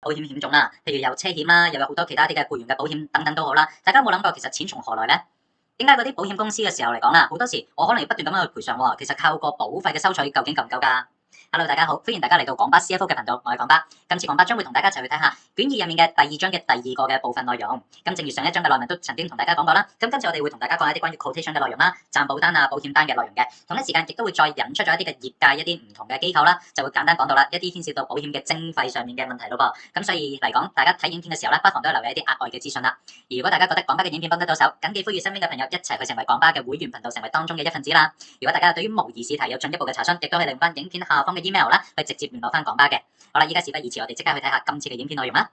保險險種啦，譬如有車險啦，又有好多其他啲嘅僱員嘅保險等等都好啦。大家有冇諗過其實錢從何來咧？點解嗰啲保險公司嘅時候嚟講啦，好多時我可能要不斷咁樣去賠償喎，其實靠個保費嘅收取究竟夠唔夠㗎？Hello，大家好，歡迎大家嚟到港巴 CFO 嘅頻道，我係港巴。今次港巴將會同大家一齊去睇下卷二入面嘅第二章嘅第二個嘅部分內容。咁正如上一章嘅內文都曾經同大家講過啦，咁今次我哋會同大家講一啲關於 quotation 嘅內容啦，賺保單啊、保險單嘅內容嘅。同一時間亦都會再引出咗一啲嘅業界一啲唔同嘅機構啦，就會簡單講到啦一啲牽涉到保險嘅徵費上面嘅問題咯噃。咁所以嚟講，大家睇影片嘅時候咧，不妨都留意一啲額外嘅資訊啦。而如果大家覺得港巴嘅影片幫得到手，緊記呼籲身邊嘅朋友一齊去成為港巴嘅會員頻道，成為當中嘅一份子啦。如果大家對於模擬試題有進一步嘅查詢，亦都可以利用翻影片下方嘅 email 啦，去直接聯絡翻港巴嘅。好啦，依家事不宜遲，我哋即刻去睇下今次嘅影片內容啦。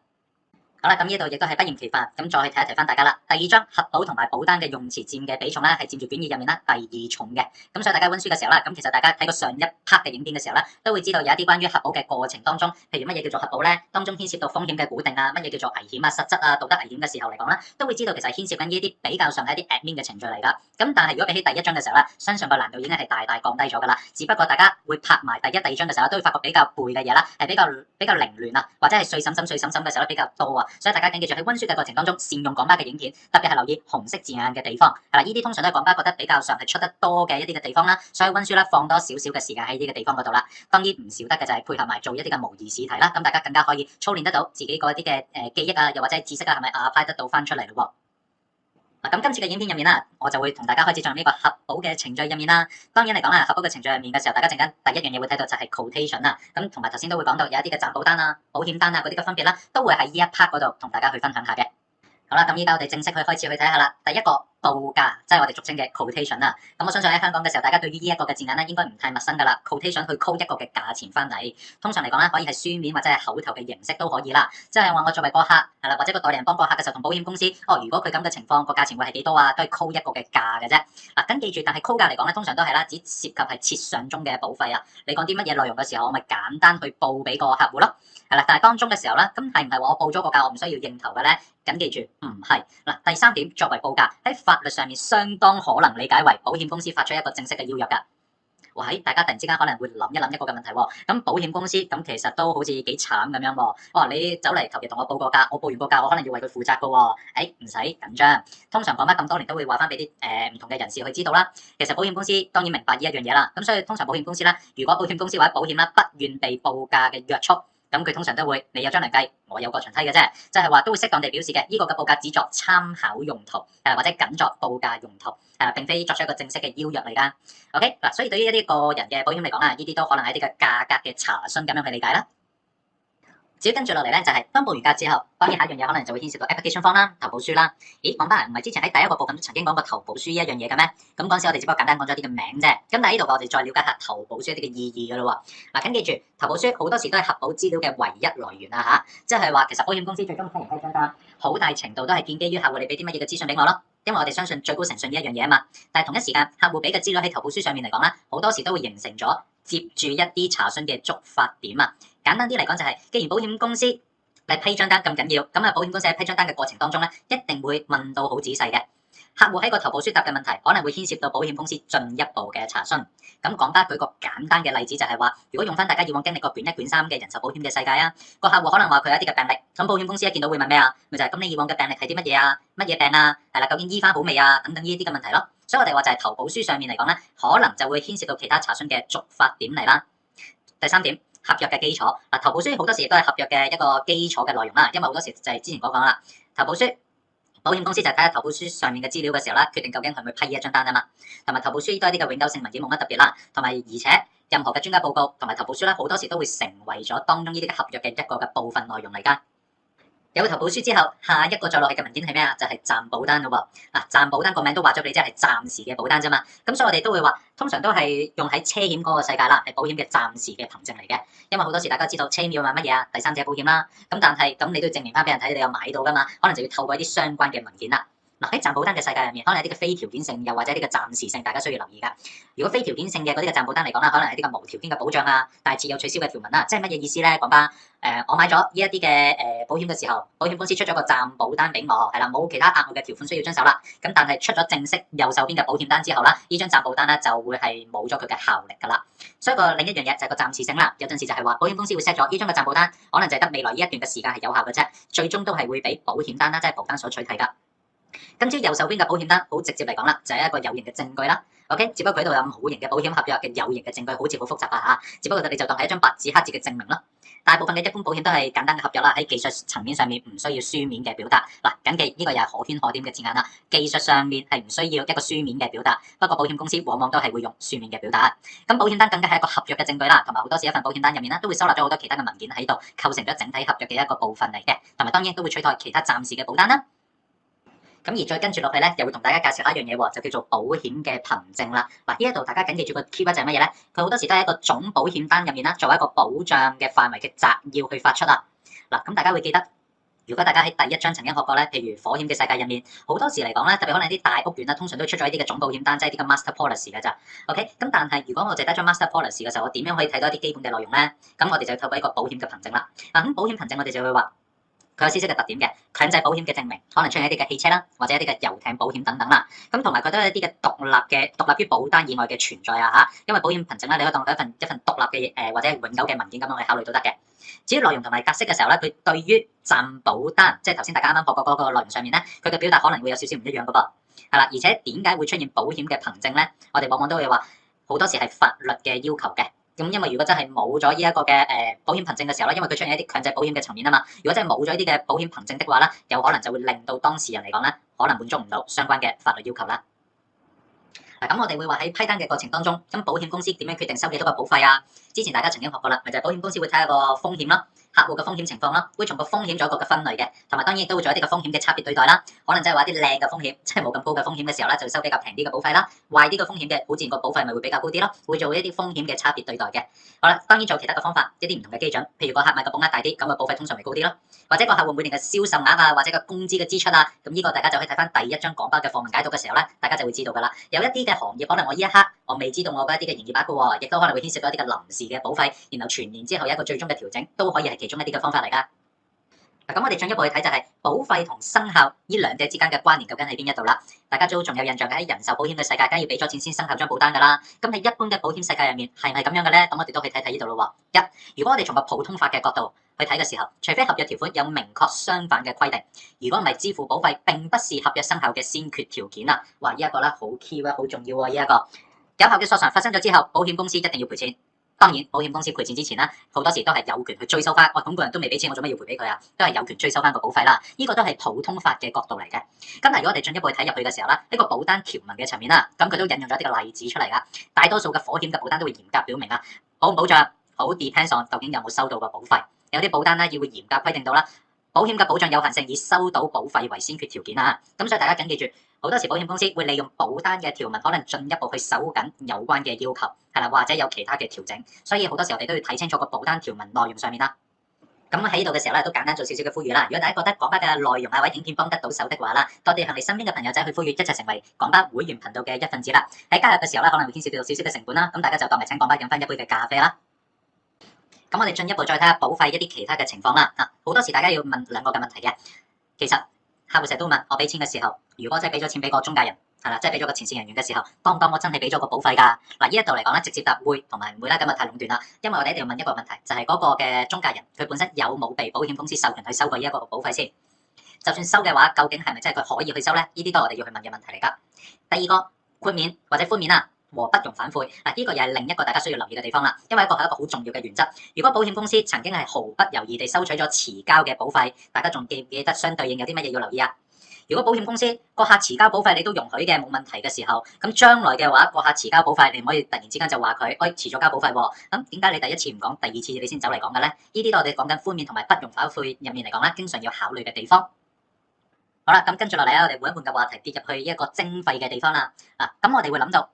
好啦，咁呢度亦都係不厭其煩，咁再去提一提翻大家啦。第二章核保同埋保單嘅用詞佔嘅比重咧，係佔住卷二入面啦第二重嘅。咁所以大家溫書嘅時候啦，咁其實大家睇過上一 part 嘅影片嘅時候咧，都會知道有一啲關於核保嘅過程當中，譬如乜嘢叫做核保咧，當中牽涉到風險嘅估定啊，乜嘢叫做危險啊、實質啊、道德危險嘅時候嚟講咧，都會知道其實係牽涉緊呢啲比較上係一啲 admin 嘅程序嚟噶。咁但係如果比起第一章嘅時候咧，相信個難度已經係大大降低咗噶啦。只不過大家會拍埋第一、第二章嘅時候都會發覺比較背嘅嘢啦，係比較凌亂啊，或者係碎審嘅時候比較多啊，所以大家緊記住喺溫書嘅過程當中，善用港巴嘅影片，特別係留意紅色字眼嘅地方，係啦，呢啲通常都係港巴覺得比較上係出得多嘅一啲嘅地方啦，所以溫書啦放多少少嘅時間喺呢個地方嗰度啦。當然唔少得嘅就係配合埋做一啲嘅模擬試題啦，咁大家更加可以操練得到自己嗰啲嘅記憶啊，又或者係知識啊，係咪apply得到翻出嚟咯？嗱，咁今次嘅影片入面啦，我就會同大家開始進入呢個核保嘅程序入面啦。當然嚟講啦，核保嘅程序入面嘅時候，大家陣間第一樣嘢會睇到就係 quotation 啦。咁同埋頭先都會講到有一啲嘅賺保單啊、保險單啊嗰啲嘅分別啦，都會喺呢一 part 嗰度同大家去分享下嘅。好啦，咁依家我哋正式去開始去睇下啦。第一個報價，即係我哋俗稱嘅 quotation 啦。咁我相信喺香港嘅時候，大家對於呢一個嘅字眼咧，應該唔太陌生噶啦。quotation 去 quote 一個嘅價錢翻嚟，通常嚟講咧，可以係書面或者係口頭嘅形式都可以啦。即係話我作為個客係啦，或者個代理人幫個客嘅時候，同保險公司如果佢咁嘅情況，個價錢會係幾多啊？都係 quote 一個嘅價嘅啫。嗱，咁記住，但係 quote 價嚟講咧，通常都係啦，只涉及係設想中嘅保費啊。你講啲乜嘢內容嘅時候，我咪簡單去報俾個客戶咯。係啦，但係當中嘅時候咧，咁係唔係話我報咗個價，我唔需要認頭嘅咧？緊記住，唔係。嗱，第三點，作為報價喺法律上面相當可能理解為保險公司發出一個正式嘅邀約㗎。喂，大家突然之間可能會諗一個嘅問題喎。咁保險公司咁其實都好似幾慘咁樣喎。你走嚟求其同我報個價，我報完個價，我可能要為佢負責㗎喎。唔使緊張。通常講翻咁多年都會話翻俾啲唔同嘅人士去知道啦。其實保險公司當然明白呢一樣嘢啦。咁所以通常保險公司啦，如果保險公司或者保險啦不願被報價嘅約束，咁佢通常都會你有張良計，我有個長梯嘅啫，即係話都會適當地表示嘅，呢個嘅報價只作參考用途，或者僅作報價用途，並非作出一個正式嘅邀約嚟㗎。OK 嗱，所以對於一啲個人嘅保險嚟講啊，呢啲都可能係一啲嘅價格嘅查詢咁樣去理解啦。至於跟住落嚟咧，就係當報完價之後，當然下一樣嘢可能就會牽涉到 application form 啦、投保書啦。咦，講翻唔係之前喺第一個部分都曾經講過投保書呢一樣嘢嘅咩？咁嗰陣時我哋只不過簡單講咗啲嘅名啫。咁但係呢度我哋再了解下投保書一啲嘅意義㗎咯喎。嗱，緊記住，投保書好多時都係核保資料嘅唯一來源啊嚇，即係話其實保險公司最終批唔批張單，好大程度都係建基於客戶你俾啲乜嘢嘅資訊俾我咯。因為我哋相信最高誠信呢一樣嘢啊嘛。但係同一時間，客戶俾嘅資料喺投保書上面嚟講咧，好多時都會形成咗接住一啲查詢嘅觸發點啊。簡單啲嚟講就係，既然保險公司嚟批張單咁緊要，咁保險公司喺批張單嘅過程當中咧，一定會問到好仔細嘅。客戶喺個投保書答嘅問題，可能會牽涉到保險公司進一步嘅查詢。咁講翻舉個簡單嘅例子，就係話，如果用翻大家以往經歷過卷一、卷三嘅人壽保險嘅世界啊，個客戶可能話佢有一啲嘅病歷，咁保險公司一見到會問咩啊？咪就係咁你以往嘅病歷係啲乜嘢啊？乜嘢病啊？係啦，究竟醫翻好未啊？等等呢啲嘅問題咯。所以我哋話就係投保書上面嚟講咧，可能就會牽涉到其他查詢嘅觸發點嚟啦。第三點。合約嘅基礎嗱，投保書好多時亦都係合約嘅一個基礎嘅內容啦，因為好多時就係之前講啦，投保書保險公司就係睇下投保書上面嘅資料嘅時候啦，決定究竟係咪批一張單啊嘛，同埋投保書都係啲嘅永久性文件冇乜特別啦，同埋而且任何嘅專家報告同埋投保書啦，好多時都會成為咗當中呢啲嘅合約嘅一個嘅部分內容嚟㗎。有投保書之後，下一個再落去嘅文件係咩啊？就係賺保單咯喎。嗱，賺保單個名都話咗俾你知係暫時嘅保單啫嘛。咁所以我哋都會話，通常都係用喺車險嗰個世界啦，係保險嘅暫時嘅憑證嚟嘅。因為好多時大家知道車險要買乜嘢啊？第三者保險啦。咁但係咁你都要證明翻俾人睇，你有買到噶嘛？可能就要透過一啲相關嘅文件啦。嗱，喺賺保單嘅世界入面，可能有啲嘅非條件性，又或者啲嘅暫時性，大家需要留意噶。如果非條件性嘅嗰啲嘅賺保單嚟講啦，可能係啲嘅無條件嘅保障啊，但係設有取消嘅條文啦。即係乜嘢意思咧？講翻我買咗呢一啲嘅保險嘅時候，保險公司出咗個暫保單俾我，係啦，冇其他額外嘅條款需要遵守啦。咁但係出咗正式右手邊嘅保險單之後啦，呢張暫保單咧就會係冇咗佢嘅效力㗎啦。所以另一樣嘢就係個暫時性啦。有陣時就係話保險公司會 set 咗呢張嘅暫保單，可能就係得未來呢一段嘅時間係有效嘅啫，最終都係會俾保險單啦，即係保單所取替㗎。今朝右手邊嘅保險單，好直接嚟講啦，就係一個有形嘅證據啦。OK， 只不過佢度有好型嘅保險合約嘅有形嘅證據，好似好複雜啊嚇。只不過你就當係一張白紙黑字嘅證明啦。大部分嘅一般保險都係簡單嘅合約啦，喺技術層面上面唔需要書面嘅表達。嗱，緊記呢個又係可圈可點嘅字眼啦。技術上面係唔需要一個書面嘅表達，不過保險公司往往都係會用書面嘅表達。咁保險單更加係一個合約嘅證據啦，同埋好多時一份保險單入面咧都會收納咗好多其他嘅文件喺度，構成咗整體合約嘅一個部分嚟嘅，同埋當然都會取代其他暫時嘅保單啦。咁而再跟住落去咧，又會同大家介紹一樣嘢喎，就叫做保險嘅憑證啦。嗱，呢一度大家緊記住個 keyword 就係乜嘢咧？佢好多時都係一個總保險單入面啦，作為一個保障嘅範圍嘅摘要去發出啊。嗱，咁大家會記得，如果大家喺第一章曾經學過咧，譬如火險嘅世界入面，好多時嚟講咧，特別可能啲大屋苑啦，通常都出咗一啲嘅總保險單，即係啲嘅 master policy 嘅咋。OK，咁但係如果我淨係得張 master policy 嘅時候，我點樣可以睇到一啲基本嘅內容咧？咁我哋就透過一個保險嘅憑證啦。嗱，咁保險憑證我哋就會話，佢有少少嘅特點嘅，強制保險嘅證明，可能出現一啲嘅汽車啦，或者一啲嘅遊艇保險等等啦。咁同埋佢都有一啲嘅獨立於保單以外嘅存在啊嚇。因為保險憑證咧，你可以當佢一份獨立嘅或者係永久嘅文件咁樣去考慮都得嘅。至於內容同埋格式嘅時候咧，佢對於暫保單，即係頭先大家啱啱學過嗰個內容上面咧，佢嘅表達可能會有少少唔一樣嘅噃。係啦，而且點解會出現保險嘅憑證咧？我哋往往都會話好多時係法律嘅要求嘅。咁因為如果真係冇咗呢一個嘅保險憑證嘅時候咧，因為佢出現一啲強制保險嘅層面啊嘛，如果真係冇咗呢啲嘅保險憑證的話咧，有可能就會令到當事人嚟講咧，可能滿足唔到相關嘅法律要求啦。嗱，咁我哋會話喺批單嘅過程當中，咁保險公司點樣決定收幾多個保費啊？之前大家曾經學過啦，咪就係保險公司會睇下個風險啦。客戶嘅風險情況啦，會從個風險做一個嘅分類嘅，同埋當然亦都會做一啲嘅風險嘅差別對待啦。可能即係話啲靚嘅風險，即係冇咁高嘅風險嘅時候咧，就收比較平啲嘅保費啦。壞啲嘅風險嘅，好自然個保費咪會比較高啲咯。會做一啲風險嘅差別對待嘅。好啦，當然仲有其他嘅方法，一啲唔同嘅基準，譬如個客買嘅保額大啲，咁個保費通常咪高啲咯。或者個客戶每年嘅銷售額啊，或者個工資嘅支出啊，咁呢個大家就可以睇翻第一章講包嘅課文解讀嘅時候咧，大家就會知道噶啦。有一啲嘅行業可能我呢一刻我未知道我嘅一啲嘅營業額嘅喎，亦都可能會牽涉到一啲嘅臨時嘅保費，然後全年之後有一個最終嘅調整，都可以係其中一啲嘅方法嚟噶。咁我哋進一步去睇就係保費同生效呢兩者之間嘅關聯究竟喺邊一度啦？大家都仲有印象嘅，喺人壽保險嘅世界，梗係要俾咗錢先生效張保單噶啦。咁喺一般嘅保險世界入面係咪咁樣嘅咧？咁我哋都可以睇睇呢度咯。一，如果我哋從個普通法嘅角度去睇嘅時候，除非合約條款有明確相反嘅規定，如果唔係支付保費並不是合約生效嘅先決條件啊。哇！呢一個咧好 key 啊，好重要啊！呢一個有效嘅索償發生咗之後，保險公司一定要賠錢。當然，保險公司賠錢之前咧，好多時都係有權去追收翻。咁個人都未俾錢，我做咩要賠俾佢啊？都係有權追收翻個保費啦。呢個都係普通法嘅角度嚟嘅。咁但係如果我哋進一步睇入去嘅時候咧，呢個保單條文嘅層面啦，咁佢都引用咗一啲嘅例子出嚟噶。大多數嘅火險嘅保單都會嚴格表明啊，保唔保障好 depends on 究竟有冇收到個保費。有啲保單咧要會嚴格規定到啦，保險嘅保障有限性以收到保費為先決條件啊。咁所以大家緊記住。好多時保險公司會利用保單嘅條文，可能進一步去收緊有關嘅要求，係啦，或者有其他嘅調整。所以好多時我哋都要睇清楚個保單條文內容上面啦。咁喺度嘅時候咧，都簡單做少少嘅呼籲啦。如果大家覺得廣巴嘅內容啊或者影片幫得到手的話啦，多啲向你身邊嘅朋友仔去呼籲，一齊成為廣巴會員頻道嘅一份子啦。喺加入嘅時候咧，可能會牽涉到少少嘅成本啦。咁大家就當係請廣巴飲翻一杯嘅咖啡啦。咁我哋進一步再睇下保費一啲其他嘅情況啦。好多時大家要問兩個嘅問題嘅，其實客戶成日都問我俾錢嘅時候，如果真係俾咗錢俾個中介人。係啦，即係俾咗個前線人員嘅時候，當唔當我真係俾咗個保費㗎？嗱，呢一度嚟講咧，直接答會同埋唔會啦，咁啊太壟斷啦。因為我哋一定要問一個問題，就係嗰個嘅中介人佢本身有冇被保險公司授權去收過呢一個保費先？就算收嘅話，究竟係咪真係佢可以去收咧？呢啲都係我哋要去問嘅問題嚟㗎。第二個豁免或者寬免啊，和不容反悔嗱，呢個又係另一個大家需要留意嘅地方啦。因為一個係一個好重要嘅原則。如果保險公司曾經係毫不猶豫地收取咗遲交嘅保費，大家仲記唔記得相對應有啲乜嘢要留意啊？如果保險公司個客遲交保費你都容許嘅冇問題嘅時候，咁將來嘅話個客遲交保費，你唔可以突然之間就話佢，遲咗交保費喎。咁點解你第一次唔講，第二次你先走嚟講嘅咧？呢啲都我哋講緊寬免同埋不容反悔入面嚟講咧，經常要考慮嘅地方。好啦，咁跟住落嚟啊，我哋換一換嘅話題，跌入去一個徵費嘅地方啦。嗱，咁我哋會諗到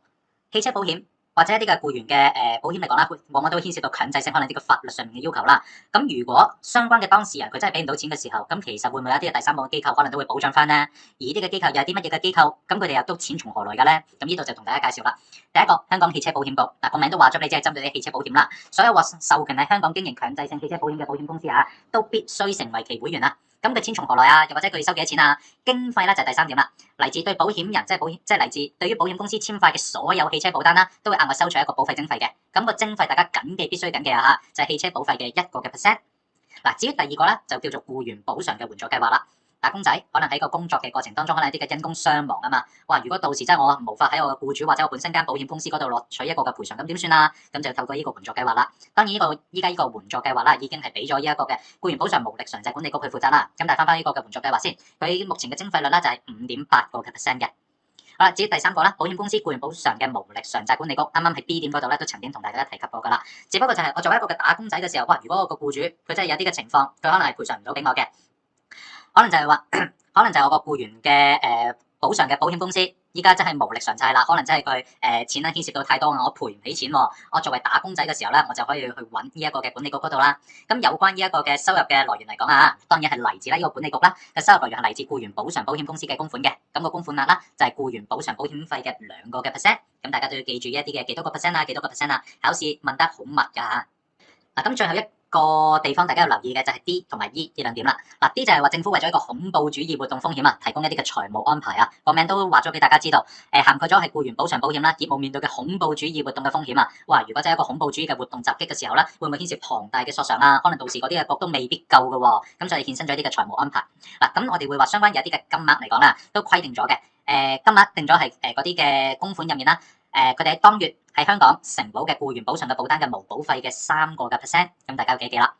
汽車保險或者一啲嘅僱員嘅保險嚟講啦，往往都牽涉到強制性可能啲嘅法律上面嘅要求啦。咁如果相關嘅當事人佢真係俾唔到錢嘅時候，咁其實會唔會有一啲嘅第三方機構可能都會保障翻呢？而呢啲嘅機構又係啲乜嘢嘅機構？咁佢哋又都錢從何來嘅咧？咁呢度就同大家介紹啦。第一個，香港汽車保險局，嗱個名都話咗，你只係針對啲汽車保險啦。所有獲授權喺香港經營強制性汽車保險嘅保險公司啊，都必須成為其會員啦。咁佢錢從何來啊？又或者佢收幾多錢啊？經費咧就係第三點啦，嚟自對保險人即係嚟自對於保險公司簽發嘅所有汽車保單啦，都會額外收取一個保費徵費嘅。咁個徵費大家謹記必須謹記啊嚇，就係汽車保費嘅1%。嗱，至於第二個咧就叫做僱員補償嘅援助計劃啦。打工仔可能喺個工作嘅過程當中，可能有啲嘅因公傷亡啊嘛。哇！如果到時真係我無法喺我嘅僱主或者我本身間保險公司嗰度攞取一個嘅賠償，咁點算啊？咁就透過呢個援助計劃啦。當然依家呢個援助計劃啦，已經係俾咗呢一個嘅僱員補償無力償債管理局去負責啦。咁但係翻呢個嘅援助計劃先，佢目前嘅徵費率咧就係5.8%嘅。好啦，至於第三個啦，保險公司僱員補償嘅無力償債管理局，啱啱喺 B 點嗰度咧都曾經同大家提及過噶啦。只不過就係我作為一個嘅打工仔嘅時候，哇！如果我個僱主佢真係有啲嘅情況，佢可能係賠償唔到俾我嘅，可能就係話，可能就係我個僱員嘅補償嘅保險公司，依家真係無力償債啦。可能真係佢錢咧牽涉到太多，我賠唔起錢喎。我作為打工仔嘅時候咧，我就可以去揾呢一個嘅管理局嗰度啦。咁有關呢一個嘅收入嘅來源嚟講啊，當然係嚟自呢個管理局啦嘅收入來源係嚟自僱員補償保險公司嘅供款嘅。咁個供款額啦就係僱員補償保險費嘅2%。咁大家都要記住一啲嘅幾多個 percent 啊，幾多個 percent 啊，考試問得好密㗎嚇。嗱，咁最後一個地方大家要留意嘅就係 D 同埋 E 呢兩點啦。嗱 ，D 就係話政府為咗一個恐怖主義活動風險啊，提供一啲嘅財務安排啊。個名都話咗俾大家知道，涵蓋咗係僱員補償保險啦，業務面對嘅恐怖主義活動嘅風險啊。哇！如果真係一個恐怖主義嘅活動襲擊嘅時候咧，會唔會牽涉龐大嘅索償啊？可能到時嗰啲嘅局都未必夠嘅喎。咁所以衍生咗一啲嘅財務安排。嗱，咁我哋會話相關有一啲嘅金額嚟講啦，都規定咗嘅。金額定咗係嗰啲嘅供款入面啦。佢哋喺當月喺香港承保嘅僱員補償嘅保單嘅無保費嘅3%，咁大家要記記啦。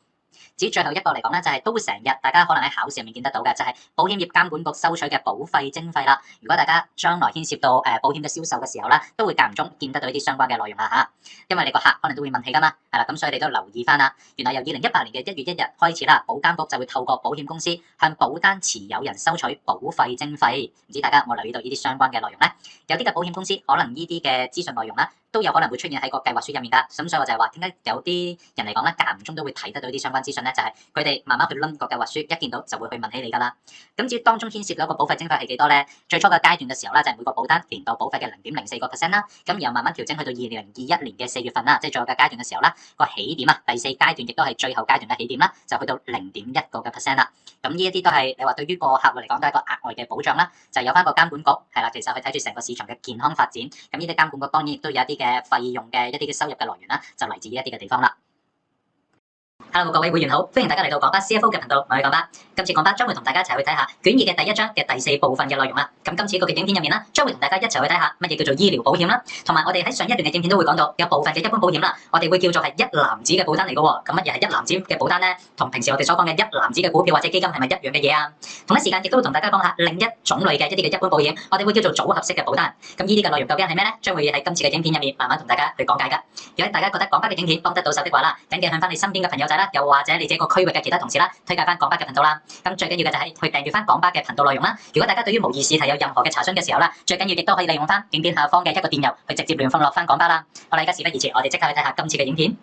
至於最後一個嚟講咧，就係都成日大家可能喺考試入面見得到嘅，就係保險業監管局收取嘅保費徵費啦。如果大家將來牽涉到保險嘅銷售嘅時候咧，都會間唔中見得到呢啲相關嘅內容啦嚇。因為你個客可能都會問起噶嘛，係啦，咁所以你都留意翻啦。原來由2018年嘅1月1日開始啦，保監局就會透過保險公司向保單持有人收取保費徵費。唔知大家有冇留意到呢啲相關嘅內容咧？有啲嘅保險公司可能呢啲嘅資訊內容咧，都有可能會出現喺個計劃書入面㗎。咁所以我就係話，點解有啲人嚟講咧，間唔中都會睇得到啲相關資訊咧？就係佢哋慢慢去攆個計劃書，一見到就會去問起你㗎啦。咁至於當中牽涉到個保費徵費係幾多咧？最初嘅階段嘅時候咧，就係每個保單年度保費嘅0.04%啦。咁然後慢慢調整去到2021年嘅4月份啦，即係最後嘅階段嘅時候啦，個起點啊，第4階段亦都係最後階段嘅起點啦，就去到0.1%啦。咁呢一啲都係你話對於個客戶嚟講都係一個額外嘅保障啦，就係有翻個監管局係啦，其實去睇住成個市場嘅健康發展。咁呢啲監管局當然亦都有一啲嘅費用嘅一啲嘅收入嘅來源啦，就嚟自呢一啲嘅地方啦。Hello 各位會員好，歡迎大家嚟到講巴 CFO 嘅頻道，我係講巴。今次講巴將會同大家一齊去睇下卷2嘅第1章嘅第4部分嘅內容啦。咁今次個嘅影片入面啦，將會同大家一齊去睇下乜嘢叫做醫療保險啦，同埋我哋喺上一段嘅影片都會講到有部分嘅一般保險啦，我哋會叫做係一籃子嘅保單嚟嘅喎。咁乜嘢係一籃子嘅保單咧？同平時我哋所講嘅一籃子嘅股票或者基金係咪一樣嘅嘢啊？同一時間亦都會同大家講下另一種類嘅一啲嘅一般保險，我哋會叫做組合式嘅保單。咁呢啲嘅內容究竟係咩咧？將會喺今次嘅影片入面慢慢同大家去講解㗎。如果大家覺得講巴嘅影片幫得到手的話啦，緊記向翻你身邊嘅朋友仔啦，又或者你這個區域嘅其他同事啦，推介翻講巴嘅頻道啦。咁最緊要嘅就係去訂閱翻講巴嘅頻道內容啦。如果大家對於模擬試題有任何嘅查詢嘅時候啦，最緊要亦都可以利用翻影片下方嘅一個電郵去直接聯絡落翻講巴啦。好啦，而家事不宜遲，我哋即刻去睇下今次嘅影片。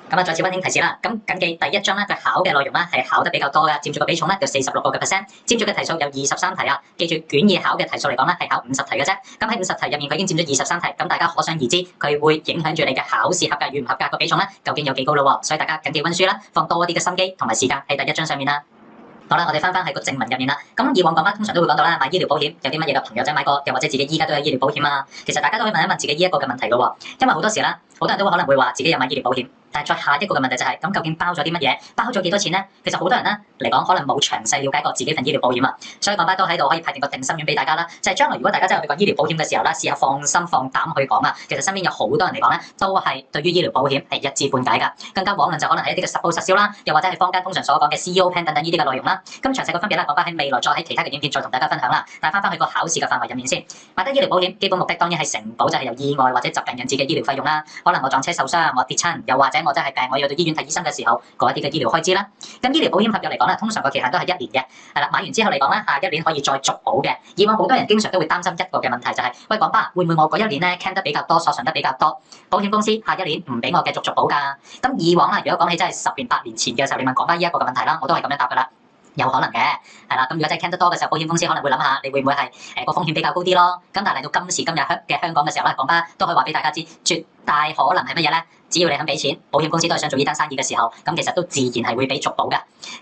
咁啊，再次溫馨提示啦，咁緊記第1章咧，佢考嘅內容咧係考得比較多嘅，佔住個比重咧有46%，佔住嘅題數有23題啊。記住卷2考嘅題數嚟講咧係考50題嘅啫。咁喺50題入面，佢已經佔咗23題，咁大家可想而知佢會影響住你嘅考試合格與唔合格個比重咧，究竟有幾高咯？所以大家緊記溫書啦，放多啲嘅心機同埋時間喺第1章上面啦。好啦，我哋翻喺個正文入面啦。咁以往講巴通常都會講到啦，買醫療保險有啲乜嘢嘅朋友仔買過，又或者自己依家都有醫療保險啊。其實大家都可以問一問自己呢一個嘅問題嘅喎，因為好多時啦，好多人都可能會話自己有買醫療保險。但係再下一個嘅問題就係，咁究竟包咗啲乜嘢？包咗幾多錢咧？其實好多人咧嚟講，可能冇詳細了解過自己份醫療保險啊。所以講巴都喺度可以派定個定心丸俾大家啦。就係將來如果大家真係去講醫療保險嘅時候啦，試下放心放膽去講啊。其實身邊有好多人嚟講咧，都係對於醫療保險係一知半解㗎。更加往論就可能係一啲嘅實報實銷啦，又或者係坊間通常所講嘅 CEO plan 等等呢啲嘅內容啦。咁詳細嘅分別咧，講巴喺未來再喺其他嘅影片再同大家分享啦。但係翻去個考試嘅範圍入面先，買得醫療保險基本目的當然係承保，就係由意外或者疾病引致嘅醫療費用啦。可能我撞車受傷，我跌親，又或者我真係病，我要到醫院睇醫生嘅時候，嗰一啲嘅醫療開支啦。咁醫療保險合約嚟講咧，通常個期限都係1年嘅，係啦，買完之後嚟講咧，下一年可以再續保嘅。以往好多人經常都會擔心一個嘅問題就係，喂，講巴會唔會我嗰一年咧 claim 得比較多，索償得比較多，保險公司下一年唔俾我繼續續保㗎？咁以往啦，如果講起真係10年8年前嘅時候，你問講巴呢一個嘅問題啦，我都係咁樣答㗎啦。有可能嘅，係啦。咁如果真係 claim 得多嘅時候，保險公司可能會諗下，你會唔會係個風險比較高啲咯？咁但係嚟到今時今日嘅香港嘅時候咧，講巴都可以話俾大家知，絕大可能係乜嘢咧？只要你肯俾錢，保險公司都係想做呢單生意嘅時候，咁其實都自然係會俾續保嘅。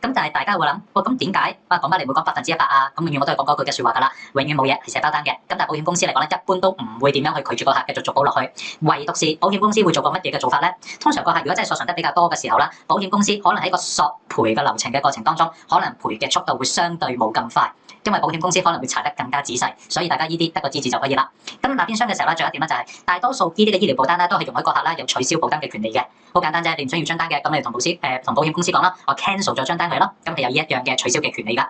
咁但係大家會諗，喂，咁點解？講巴你唔會講100%啊？咁永遠我都係講嗰句嘅説話㗎啦，永遠冇嘢係寫包單嘅。咁但係保險公司嚟講咧，一般都唔會點樣去拒絕個客繼續續保落去。唯獨是保險公司會做個乜嘢嘅做法咧？通常個客如果真係索償得比較多嘅時候啦，保險公司可能喺個索賠嘅流程嘅過程當中，可能賠嘅速度會相對冇咁快。因為保險公司可能會查得更加仔細，所以大家呢啲得個知字就可以啦。咁那邊廂嘅時候咧，仲有一點咧就係大多數呢啲嘅醫療保單咧都係容許個客啦有取消保單嘅權利嘅。好簡單啫，你唔需要張單嘅，咁你同保險公司講啦，我 cancel 咗張單佢咯，咁係有呢一樣嘅取消嘅權利㗎。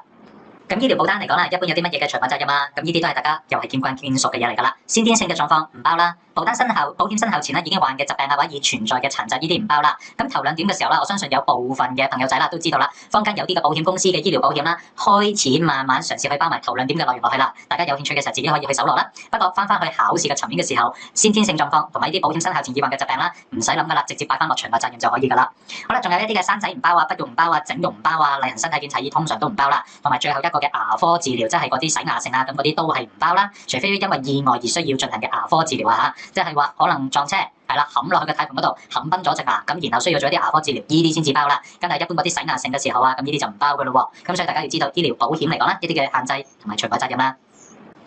咁醫療保單嚟講啦，一般有啲乜嘢嘅財產責任啊？咁呢啲都係大家又係見慣見熟嘅嘢嚟㗎啦。先天性嘅狀況唔包啦，保險生效前咧已經患嘅疾病啊或者已存在嘅殘疾呢啲唔包啦。咁頭兩點嘅時候啦，我相信有部分嘅朋友仔啦都知道啦，坊間有啲嘅保險公司嘅醫療保險啦，開始慢慢嘗試去包埋頭兩點嘅內容落去啦。大家有興趣嘅時候自己可以去搜羅啦。不過翻去考試嘅層面嘅時候，先天性狀況同埋呢啲保險生效前已患嘅疾病啦，唔使諗㗎啦，直接擺翻落場嘅責任就可以㗎啦。好啦，仲有一啲嘅生仔唔包啊、不育唔包啊、整容唔包啊、例行身體檢查通常都唔包啦。同埋最後一個嘅牙科治療，即係嗰啲洗牙性啊，咁嗰啲都係唔包啦。除非因為意外而需要進行嘅牙科治療啊嚇，即係話可能撞車係啦，冚落去個軚盤嗰度冚崩咗隻牙，咁然後需要做一啲牙科治療，呢啲先至包啦。咁但係一般嗰啲洗牙性嘅時候啊，咁呢啲就唔包㗎咯喎。咁所以大家要知道醫療保險嚟講咧，一啲嘅限制同埋除外責任啦。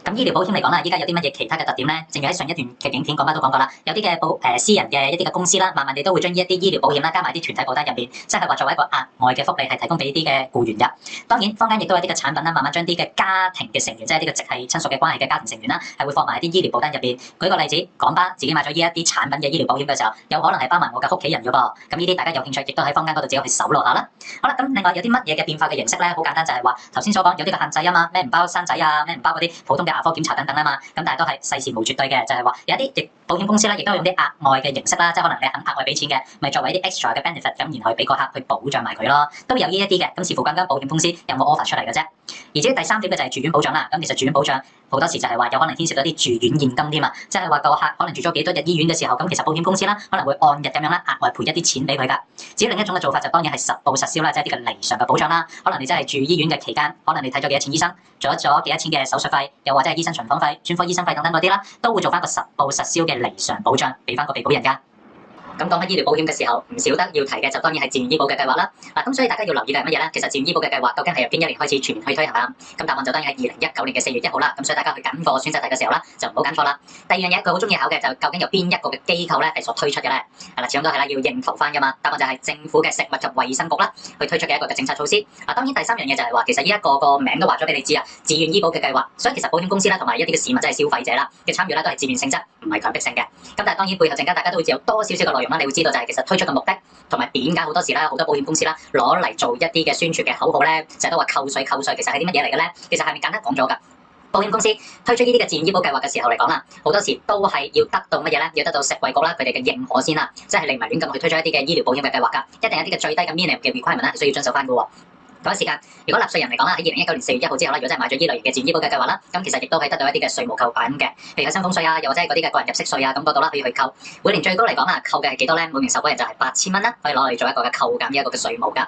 咁醫療保險嚟講啦，依家有啲乜嘢其他嘅特點咧？正如喺上一段嘅影片講翻都講過啦，有啲嘅私人嘅一啲嘅公司啦，慢慢地都會將呢一啲醫療保險啦加埋啲團體保單入邊，即係話作為一個額外嘅福利係提供俾啲嘅僱員嘅。當然坊間亦都有啲嘅產品啦，慢慢將啲嘅家庭嘅成員，即係啲嘅直系親屬嘅關係嘅家庭成員啦，係會放埋喺啲醫療保單入邊。舉個例子，講巴自己買咗呢一啲產品嘅醫療保險嘅時候，有可能係包埋我嘅屋企人嘅噃。咁呢啲大家有興趣，亦都喺坊間嗰度自己去搜羅下啦。好啦，咁另外有啲乜嘢嘅變化嘅形式咧？好簡單就係話頭先所講有啲嘅限制啊嘛，咩唔包生仔啊，咩唔包嗰啲普通嘅牙科檢查等等啊嘛。咁但係都係世事無絕對嘅，就係話有一啲保險公司咧，亦都用啲額外嘅形式啦，即係可能你肯額外俾錢嘅，咪作為一啲 extra 嘅 benefit，咁然後去俾個客去保障埋佢咯，都有呢一啲嘅。咁視乎間保險公司有冇 offer 出嚟嘅啫。而至於第三點嘅就係住院保障啦。咁其實住院保障好多時就係話有可能牽涉到啲住院現金添啊，即係話個客可能住咗幾多日醫院嘅時候，咁其實保險公司啦可能會按日咁樣啦額外賠一啲錢俾佢㗎。至於另一種嘅做法就當然係實報實銷啦，即係啲嘅離償嘅保障啦。可能你真係住醫院嘅期間，可能你睇咗幾多錢醫生，做咗幾多錢嘅手術費，又或者係醫生巡訪費、專科醫生費等等嗰啲啦，都會做翻個實報實銷嘅離償保障俾翻個被保人㗎。咁講起醫療保險嘅時候，唔少得要提嘅就當然係自願醫保嘅計劃啦。嗱，咁所以大家要留意嘅係乜嘢咧？其實自願醫保嘅計劃究竟係由邊一年開始全面去推行啊？咁答案就當然係2019年嘅4月1號啦。咁所以大家去揀課選擇題嘅時候啦，就唔好揀錯啦。第二樣嘢佢好中意考嘅就究竟由邊一個嘅機構咧係所推出嘅咧？係啦，始終都係啦，要認投翻噶嘛。答案就係政府嘅食物及衛生局啦，去推出嘅一個嘅政策措施。嗱，當然第三樣嘢就係話，其實呢一個個名都話咗俾你知啊，自願醫保嘅計劃。所以其實保險公司啦同埋一啲嘅市民即係消費者啦嘅參與咧都係自願性質，唔係強迫性嘅。咁但係當然背後陣間大家都會知有多少少嘅內容啦，你會知道就係其實推出嘅目的同埋點解好多時啦，好多保險公司啦攞嚟做一啲嘅宣傳嘅口號咧，成日都話扣稅扣稅，其實係啲乜嘢嚟嘅咧？其實係咪簡單講咗㗎？保險公司推出呢啲嘅自願醫保計劃嘅時候嚟講啦，好多時都係要得到乜嘢咧？要得到食衞局啦佢哋嘅認可先啦，即係你唔係亂咁去推出一啲嘅醫療保險嘅計劃㗎，一定有一啲嘅最低嘅 minimum 嘅 requirement 啦，係需要遵守翻㗎喎。嗰時間，如果納稅人嚟講啦，喺2019年4月1號之後啦，如果真係買咗呢類型嘅自願醫保嘅計劃啦，咁其實亦都可以得到一啲嘅稅務扣減嘅，譬如係薪俸稅啊，又或者係嗰啲嘅個人入息稅啊，咁嗰度啦可以去扣。每年最高嚟講啦，扣嘅係幾多咧？每名受保人就係8000蚊啦，可以攞嚟做一個嘅扣減呢一個嘅稅務㗎。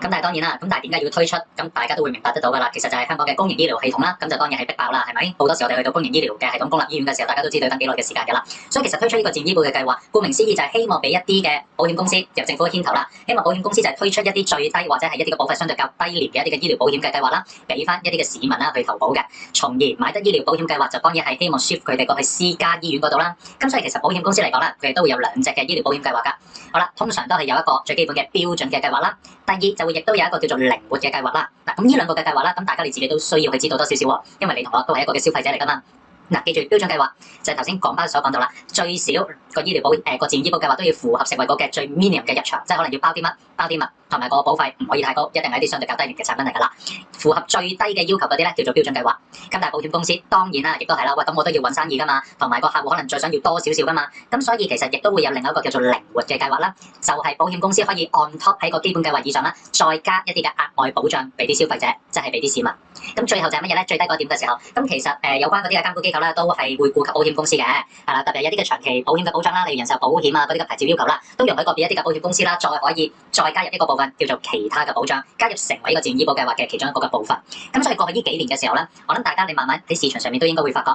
咁但係當然啦，咁但係點解要推出？咁大家都會明白得到㗎啦。其實就係香港嘅公營醫療系統啦，咁就當然係逼爆啦，係咪？好多時我哋去到公營醫療嘅系統、公立醫院嘅時候，大家都知道要等幾耐嘅時間㗎啦。所以其實推出呢個自願醫保嘅計劃，顧名思義就係希望俾一啲嘅保險公司由政府牽頭啦，希望保險公司就係推出一啲最低或者係一啲嘅保費相對較低廉嘅一啲嘅醫療保險嘅計劃啦，俾翻一啲嘅市民啦去投保嘅，從而買得醫療保險計劃就當然係希望 shift 佢哋過去私家醫院嗰度啦。咁所以其實保險公司嚟講啦，佢哋都會有2隻嘅醫療保險計劃㗎。好啦，通常都係有一個最基本嘅標準嘅計劃啦。第二就會亦都有一個叫做靈活嘅計劃啦。嗱，咁呢兩個嘅計劃啦，咁大家你自己都需要去知道多少少喎，因為你同我都係一個嘅消費者嚟㗎嘛。嗱，記住標準計劃就係頭先講巴所講到啦，最少個醫療保個自願醫保計劃都要符合食衞局嘅最 minimum 嘅入場，即係可能要包啲乜，同埋個保費唔可以太高，一定係一啲相對較低廉嘅產品嚟㗎啦。符合最低嘅要求嗰啲咧叫做標準計劃。咁但係保險公司當然啦，亦都係啦，喂，咁我都要揾生意㗎嘛，同埋個客戶可能再想要多少少㗎嘛，咁所以其實亦都會有另一個叫做靈活嘅計劃啦，就係保險公司可以 on top 喺個基本計劃以上啦，再加一啲嘅額外保障俾啲消費者，即係俾啲市民。咁最後就係乜嘢咧？最低嗰點嘅時候，咁其實有關嗰啲嘅監管機構咧，都係會顧及保險公司嘅，係啦，特別係一啲嘅長期保險嘅保障啦，例如人壽保險啊嗰啲嘅牌照要求啦，都容許個別一啲嘅保險公司啦，再可以再加入一個部分叫做其他嘅保障，加入成為一個自願醫保計劃嘅其中一個嘅部分。咁所以過去呢幾年嘅時候咧，我諗大家你慢慢喺市場上面都應該會發覺，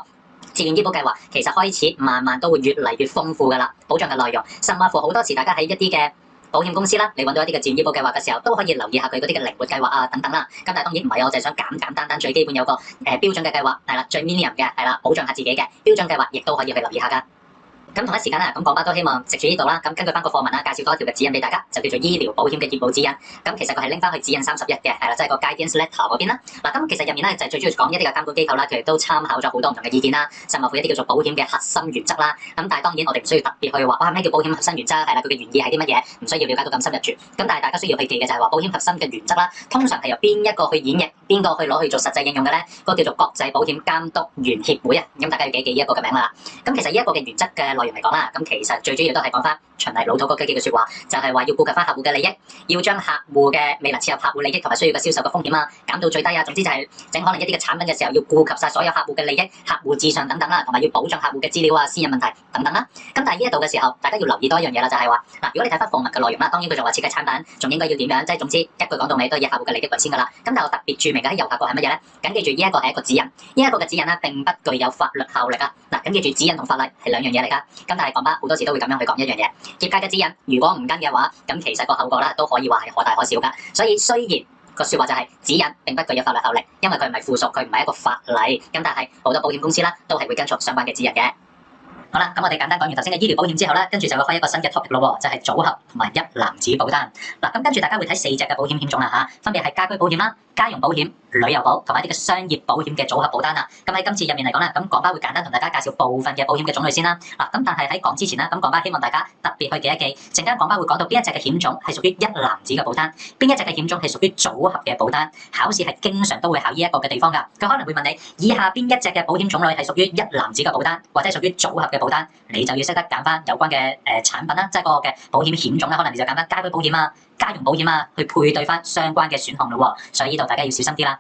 自願醫保計劃其實開始慢慢都會越嚟越豐富㗎啦，保障嘅內容，甚至乎好多時大家喺一啲嘅保險公司啦，你揾到一啲嘅自願醫保計劃嘅時候，都可以留意下佢嗰啲嘅靈活計劃啊等等啦。咁但係當然唔係，我就係想簡單最基本有個標準嘅計劃係啦，最 minimum 嘅係啦，保障下自己嘅標準計劃，亦都可以去留意下㗎。咁同一時間啦，咁廣巴都希望藉住呢度啦，咁根據翻個課文啦，介紹多一條嘅指引俾大家，就叫做醫療保險嘅業務指引。咁其實佢係拎翻去指引31嘅，係啦，即係個 guidance letter 嗰邊啦。嗱，咁其實入面咧就係最主要講一啲嘅監管機構啦，佢哋都參考咗好多唔同嘅意見啦，甚至乎一啲叫做保險嘅核心原則啦。咁但係當然我哋唔需要特別去話，哇咩叫保險核心原則？係啦，佢嘅原意係啲乜嘢？唔需要了解到咁深入住。咁但係大家需要去記嘅就係話，保險核心嘅原則啦，通常係由邊一個去演繹，邊個去攞去做實際應用嘅咧？嗰個叫做國際保險監督員協會啊。咁大家要記呢一個嘅名啦。咁其實呢一個嘅原則嘅內容嚟講啦，咁其實最主要都係講翻循例老土嗰幾句説話，就係話要顧及翻客戶嘅利益，要將客戶嘅未能切入客戶利益同埋需要嘅銷售嘅風險啊減到最低啊。總之就係整可能一啲嘅產品嘅時候，要顧及晒所有客戶嘅利益、客戶至上等等啦，同埋要保障客戶嘅資料啊、私隱問題等等啦。咁但係呢一度嘅時候，大家要留意多一樣嘢啦，就係話嗱，如果你睇翻課文嘅內容啦，當然佢就話設計產品仲應該要點樣，即係總之一句講到尾都係以客戶嘅利益為先㗎啦。咁但係我特別註明嘅喺右下角係乜嘢咧？緊記住呢一個係一個指引，呢一個嘅指引咧並不具有法律效力啊。嗱，緊記住指引同法例係兩樣嘢嚟㗎。咁但係廣巴好多時都會咁樣去講一樣嘢，業界嘅指引如果唔跟嘅話，咁其實個後果啦都可以話係可大可小㗎。所以雖然個説話就係指引並不具有法律效力，因為佢唔係附屬，佢唔係一個法例。咁但係好多保險公司啦都係會跟從相關嘅指引嘅。好啦，咁我哋簡單講完頭先嘅醫療保險之後啦，跟住就會開一個新嘅 topic 咯，就係組合同埋一籃子保單。嗱，咁跟住大家會睇4隻嘅保險險種啦嚇，分別係家居保險啦、家用保險、旅遊保同埋一啲嘅商業保險嘅組合保單啊。咁喺今次入面嚟講啦，咁廣巴會簡單同大家介紹部分嘅保險嘅種類先啦。嗱，咁但係喺講之前啦，咁廣巴希望大家特別去記一記，陣間廣巴會講到邊一隻嘅險種係屬於一籃子嘅保單，邊一隻嘅險種係屬於組合嘅保單。考試係經常都會考呢一個嘅地方㗎，佢可能會問你以下邊一隻嘅保險種類係屬於一籃子嘅保單，或者係屬於組合嘅保單，你就要識得揀翻有關嘅產品啦，即係嗰個嘅保險險種啦，可能你就揀翻家居保險啊、家用保險啊，去配對翻相關嘅選項咯。所以呢度大家要小心啲啦。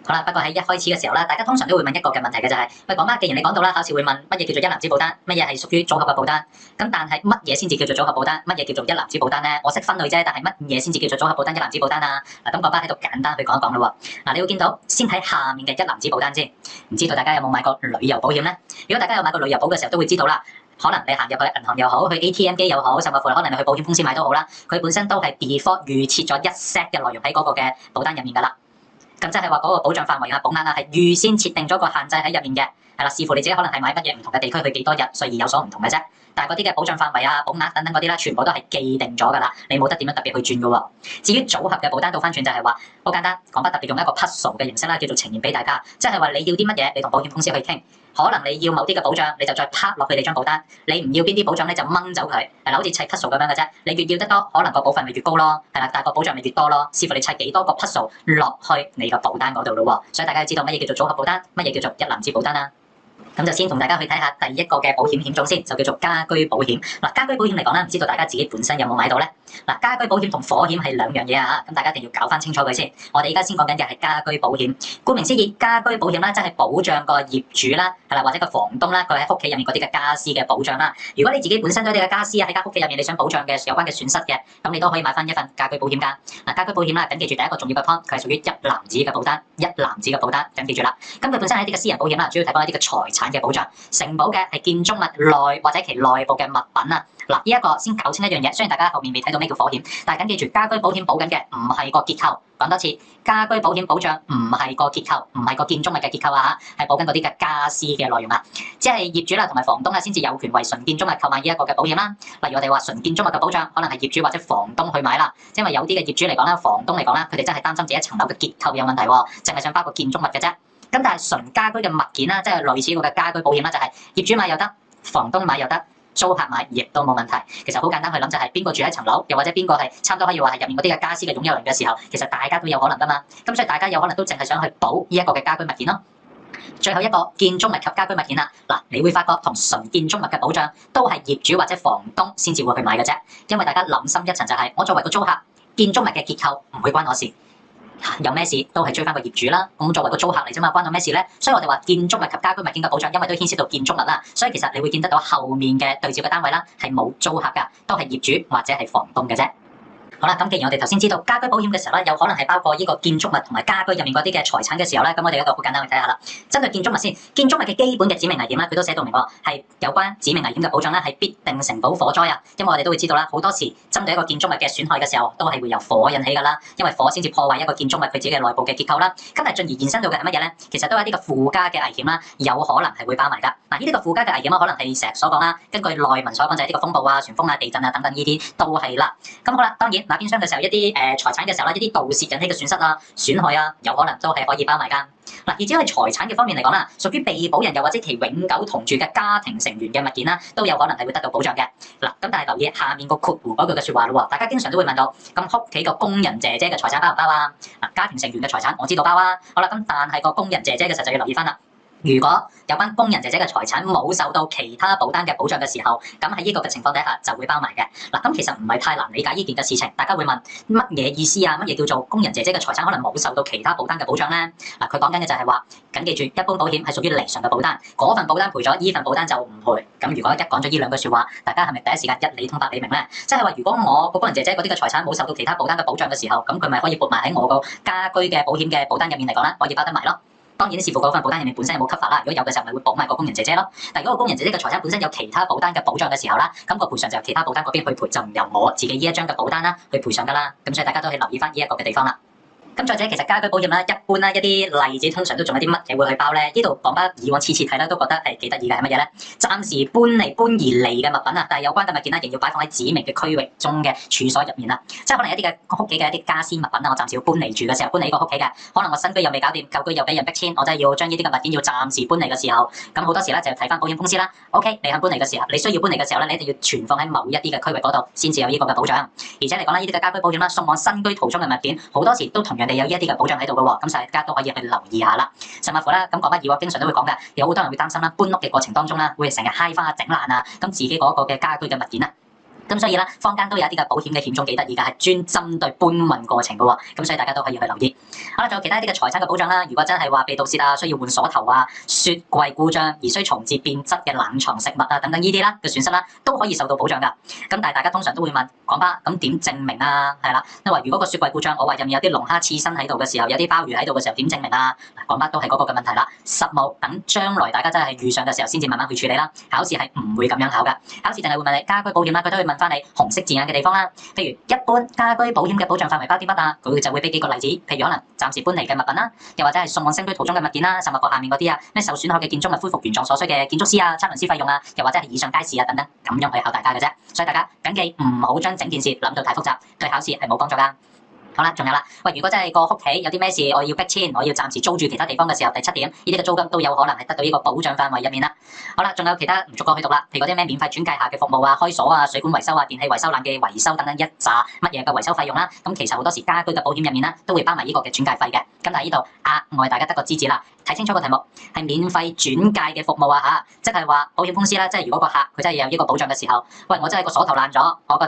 好啦，不過喺一開始嘅時候啦，大家通常都會問一個嘅問題嘅就係，喂，廣巴，既然你講到啦，考試會問乜嘢叫做一籃子保單，乜嘢係屬於組合嘅保單，咁但係乜嘢先至叫做組合保單，乜嘢叫做一籃子保單咧？我識分類啫，但係乜嘢先至叫做組合保單、一籃子保單啊？嗱，咁廣巴喺度簡單去講一講咯。嗱，你會見到先睇下面嘅一籃子保單先，唔知道大家有冇買過旅遊保險咧？如果大家有買過旅遊保嘅時候，都會知道啦。可能你行入去銀行又好，去 ATM 機又好，甚至乎可能你去保險公司買都好啦，佢本身都係 default 預設咗一 set 嘅內容喺嗰個嘅保單入面㗎啦。咁即係話嗰個保障範圍啊、保額啊係預先設定咗個限制喺入面嘅，係啦，視乎你自己可能係買乜嘢唔同嘅地區去幾多日，所以有所唔同嘅啫。但係嗰啲嘅保障範圍啊、保額等等嗰啲啦，全部都係既定咗㗎啦，你冇得點樣特別去轉㗎喎。至於組合嘅保單倒翻轉就係話，好簡單，廣巴特別用一個 puzzle 嘅形式啦，叫做呈現俾大家，即係話你要啲乜嘢，你同保險公司去傾。可能你要某啲嘅保障，你就再拍落去你張保單；你唔要邊啲保障咧，就掹走佢，係啦，好似砌 puzzle 咁樣嘅啫。你越要得多，可能個保費咪越高咯，係啦，但係個保障咪越多咯，視乎你砌幾多個 puzzle 落去你個保單嗰度咯喎。所以大家要知道乜嘢叫做組合保單，乜嘢叫做一籃子保單啦。咁就先同大家去睇下第一個嘅保險險種先，就叫做家居保險。嗱，家居保險嚟講咧，唔知道大家自己本身有冇買到咧？嗱，家居保險同火險係兩樣嘢啊，咁大家一定要搞翻清楚佢先。我哋而家先講緊嘅係家居保險。顧名思義，家居保險啦，即係保障個業主啦，係啦，或者個房東啦，佢喺屋企入面嗰啲嘅家私嘅保障啦。如果你自己本身都有啲嘅家私啊，喺間屋企入面你想保障嘅有關嘅損失嘅，咁你都可以買翻一份家居保險㗎。嗱，家居保險啦，緊記住第一個重要嘅 point，佢係屬於一籃子嘅保單，一籃子嘅保單，緊記住啦。咁佢本身係一啲嘅私人保險啦，主要提供一啲嘅財產嘅保障。承保嘅係建築物內或者其內部嘅物品啊！嗱，呢一個先搞清一樣嘢。雖然大家後面未睇到咩叫火險，但係緊記住家居保險保緊嘅唔係個結構。講多次，家居保險保障唔係個結構，唔係個建築物嘅結構啊嚇，係保緊嗰啲嘅家私嘅內容啊。即係業主啦同埋房東啊先至有權為純建築物購買呢一個嘅保險啦。例如我哋話純建築物嘅保障，可能係業主或者房東去買啦。因為有啲嘅業主嚟講啦，房東嚟講啦，佢哋真係擔心自己一層樓嘅結構有問題喎，淨係想包個建築物嘅啫。咁但係純家居嘅物件啦，即係類似嗰個家居保險啦，就係業主買又得，房東買又得，租客買亦都冇問題。其實好簡單去諗，就係邊個住喺層樓，又或者邊個係差唔多可以話係入面嗰啲嘅家私嘅擁有人嘅時候，其實大家都有可能噶嘛。咁所以大家有可能都淨係想去保呢一個嘅家居物件咯。最後一個建築物及家居物件啦，嗱，你會發覺同純建築物嘅保障都係業主或者房東先至會去買嘅啫。因為大家諗深一層就係，我作為個租客，建築物嘅結構唔會關我事。有咩事都係追翻個業主啦，咁作為個租客嚟啫嘛，關我咩事咧？所以我哋話建築物及家居物件嘅保障，因為都牽涉到建築物啦，所以其實你會見得到後面嘅對照嘅單位啦，係冇租客噶，都係業主或者係房東嘅啫。好啦，咁既然我哋頭先知道家居保險嘅時候咧，有可能係包括呢個建築物同埋家居入面嗰啲嘅財產嘅時候咧，咁我哋一個好簡單去睇下啦。針對建築物先，建築物嘅基本嘅指明危險咧，佢都寫到明喎，係有關指明危險嘅保障咧，係必定承保火災啊。因為我哋都會知道啦，好多時針對一個建築物嘅損害嘅時候，都係會由火引起㗎啦。因為火先至破壞一個建築物佢自己嘅內部嘅結構啦。咁但係進而延伸到嘅係乜嘢咧？其實都係一啲嘅附加嘅危險啦，有可能係會包埋㗎。嗱，呢啲嘅附加嘅危險可能係成日所講啦，根據內文所講就係啲個風暴啊、旋風啊、地震啊等等呢啲都係啦。咁好啦，當然那邊廂嘅時候一啲財產嘅時候啦，一啲盜竊引起嘅損失啊、損害啊，有可能都係可以包埋㗎。嗱，而只係財產嘅方面嚟講啦，屬於被保人又或者其永久同住嘅家庭成員嘅物件啦，都有可能係會得到保障嘅。嗱，咁但係留意下面個括弧嗰句嘅説話咯喎，大家經常都會問到，咁屋企個工人姐姐嘅財產包唔包啊？嗱，家庭成員嘅財產我知道包啊。好啦，咁但係個工人姐姐嘅實際要留意翻啦。如果有關工人姐姐嘅財產冇受到其他保單嘅保障嘅時候，咁喺呢個嘅情況底下就會包埋嘅。嗱，咁其實唔係太難理解呢件嘅事情，大家會問乜嘢意思啊？乜嘢叫做工人姐姐嘅財產可能冇受到其他保單嘅保障咧？嗱，佢講緊嘅就係話，緊記住，一般保險係屬於離償嘅保單，嗰份保單賠咗，依份保單就唔賠。咁如果一講咗呢兩句説話，大家係咪第一時間一理通百理明咧？即係話，如果我個工人姐姐嗰啲嘅財產冇受到其他保單嘅保障嘅時候，咁佢咪可以撥埋喺我個家居嘅保險嘅保單入面嚟講咧，可以包得埋咯。當然視乎嗰份保單入面本身有冇給付啦，如果有嘅時候，咪會保埋個工人姐姐咯。但係如果個工人姐姐嘅財產本身有其他保單嘅保障嘅時候啦，咁個賠償就由其他保單嗰邊去賠，就唔由我自己呢一張嘅保單啦去賠償㗎啦。咁所以大家都可以留意翻呢一個嘅地方啦。咁再者，其實家居保險啦，一般啦一啲例子通常都仲有啲乜嘢會去包咧？呢度講翻以往次睇啦，都覺得係幾得意嘅係乜嘢咧？暫時搬移嚟嘅物品啊，但係有關嘅物件啦，仍要擺放喺指明嘅區域中嘅處所入面啦。即係可能一啲嘅屋企嘅一啲家私物品啦，我暫時要搬離住嘅時候，搬嚟呢個屋企嘅，可能我新居又未搞掂，舊居又俾人逼遷，我真係要將呢啲嘅物件要暫時搬嚟嘅時候，咁好多時咧就睇翻保險公司啦。OK， 你肯搬嚟嘅時候，你需要搬嚟嘅時候咧，你一定要存放喺某一啲嘅區域嗰度，先至有呢個嘅保障。而且嚟講啦，呢啲嘅家居保險啦，送往新居途中嘅物件，好多時都同樣地有呢一啲嘅保障喺度嘅喎，咁大家都可以去留意下啦。甚至乎啦，咁講翻以往經常都會講嘅，有好多人會擔心啦，搬屋嘅過程當中啦，會成日揩花整爛啊，咁自己嗰個嘅家居嘅物件啦。咁所以啦，坊間都有一啲嘅保險嘅險種幾得意㗎，係專針對搬運過程嘅喎，咁所以大家都可以去留意。好啦，仲有其他一啲嘅財產嘅保障啦。如果真係話被盜竊啊，需要換鎖頭啊，雪櫃故障而需重置變質嘅冷藏食物啊等等呢啲啦嘅損失啦，都可以受到保障㗎。咁但係大家通常都會問講吧，咁點證明啊？係啦，因為如果個雪櫃故障，我話入面有啲龍蝦刺身喺度嘅時候，有啲鮑魚喺度嘅時候，點證明啊？講吧都係嗰個嘅問題啦。實務等將來大家真係遇上嘅時候，先至慢慢去處理啦。考試係唔會咁樣考㗎，考試淨係會問你家居保險啦，佢都會問翻你紅色字眼嘅地方啦。譬如一般家居保險嘅保障範圍包啲乜啊？佢就會俾幾個例子，譬如可能暫時搬嚟嘅物品啦，又或者係送往新居途中嘅物件啦，甚至乎下面嗰啲啊，咩受損害嘅建築物恢復原狀所需嘅建築師啊、測量師費用啊，又或者係以上皆是啊等等，咁樣去考大家嘅啫。所以大家謹記唔好將整件事諗到太複雜，對考試係冇幫助㗎。好啦，仲有啦，喂，如果真係個屋企有啲咩事，我要逼遷，我要暫時租住其他地方嘅時候，第7點，呢啲嘅租金都有可能係得到呢個保障範圍入面啦。好啦，仲有其他唔逐個去讀啦，譬如嗰啲咩免費轉介下嘅服務啊、開鎖啊、水管維修啊、電器維修、冷氣維修等等一紮乜嘢嘅維修費用啦。咁其實好多時家居嘅保險入面啦，都會包埋呢個嘅轉介費嘅。咁但係呢度額外大家得個知字啦，睇清楚個題目係免費轉介嘅服務啊嚇，即係話保險公司啦，即係如果個客佢真係有呢個保障嘅時候，喂，我真係個鎖頭爛咗，我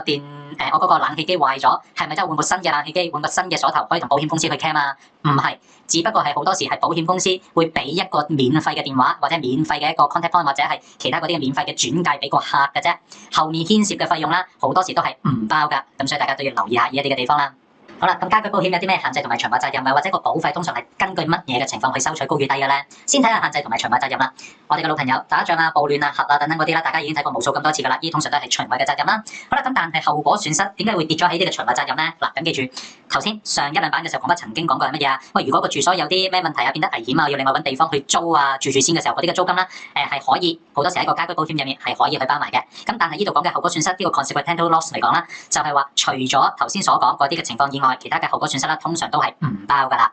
嗰個冷氣機壞咗，係咪真係換個新嘅冷氣機，換個新嘅鎖頭可以同保險公司去 claim 啊？唔係，只不過係好多時係保險公司會俾一個免費嘅電話或者免費嘅一個 contact point 或者係其他嗰啲嘅免費嘅轉介俾個客嘅啫，後面牽涉嘅費用啦，好多時都係唔包㗎，咁所以大家都要留意下呢一啲嘅地方啦。好啦，咁家居保險有啲咩限制同埋長話責任啊？或者個保費通常係根據乜嘢嘅情況去收取高與低嘅咧？先睇下限制同埋長話責任啦。我哋嘅老朋友打仗啊、暴亂啊、核啊等等嗰啲啦，大家已經睇過無數咁多次㗎啦。呢通常都係長話嘅責任啦。好啦，咁但係後果損失點解會跌咗喺呢個長話責任咧？嗱，咁記住頭先上一兩版嘅時候講乜曾經講過係乜嘢啊？喂，如果個住所有啲咩問題啊，變得危險啊，要另外揾地方去租啊，住先嘅時候嗰啲嘅租金啦，係可以好多時喺個家居保險入面係可以去包埋嘅。咁但係呢度講嘅後果損失呢個 consequential loss 嚟講啦，就係話除咗頭先所講嗰啲嘅情況以外，其他嘅後果損失啦，通常都係唔包㗎啦。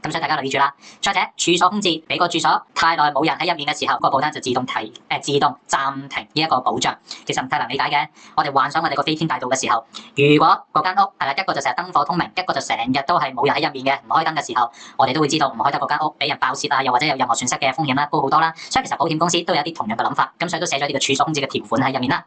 咁所以大家留意住啦。再者，處所空置，俾個住所太耐冇人喺入面嘅時候，個保單就自動暫停呢一個保障。其實唔太難理解嘅。我哋幻想我哋個飛天大道嘅時候，如果嗰間屋係啦，一個就成日燈火通明，一個就成日都係冇人喺入面嘅，唔開燈嘅時候，我哋都會知道唔開得嗰間屋俾人爆竊啊，又或者有任何損失嘅風險啦，高好多啦。所以其實保險公司都有啲同樣嘅諗法，咁所以都寫咗呢個處所空置嘅條款喺入面啦。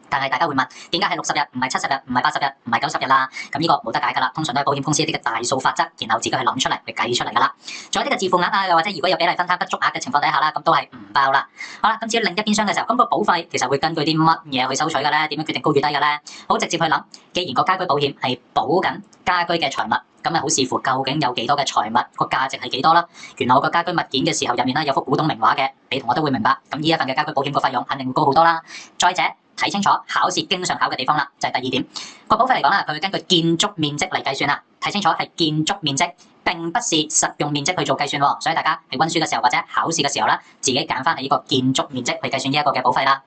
但係大家會問，點解係60日，唔係70日，唔係80日，唔係90日啦？咁呢個冇得解㗎啦，通常都係保險公司一啲嘅大數法則，然後自己去諗出嚟，去計出嚟㗎啦。仲有啲嘅自付額啊，又或者如果有比例分攤不足額嘅情況底下啦，咁都係唔包啦。好啦，咁至於另一邊廂嘅時候，咁個保費其實會根據啲乜嘢去收取嘅咧？點樣決定高與低嘅咧？好直接去諗，既然個家居保險係保緊家居嘅財物，咁咪好視乎究竟有幾多嘅財物，個價值係幾多啦。原來我個家居物件嘅時候入面啦，有幅古董名畫嘅，你同我都會明白，咁呢一份嘅家居保險個費用肯定會高好多啦。再者，睇清楚考試經常考嘅地方啦，就係第二點，個保費嚟講啦，佢會根據建築面積嚟計算啦。睇清楚係建築面積，並不是實用面積去做計算喎。所以大家喺溫書嘅時候或者考試嘅時候啦，自己揀翻係呢個建築面積去計算呢一個嘅保費啦。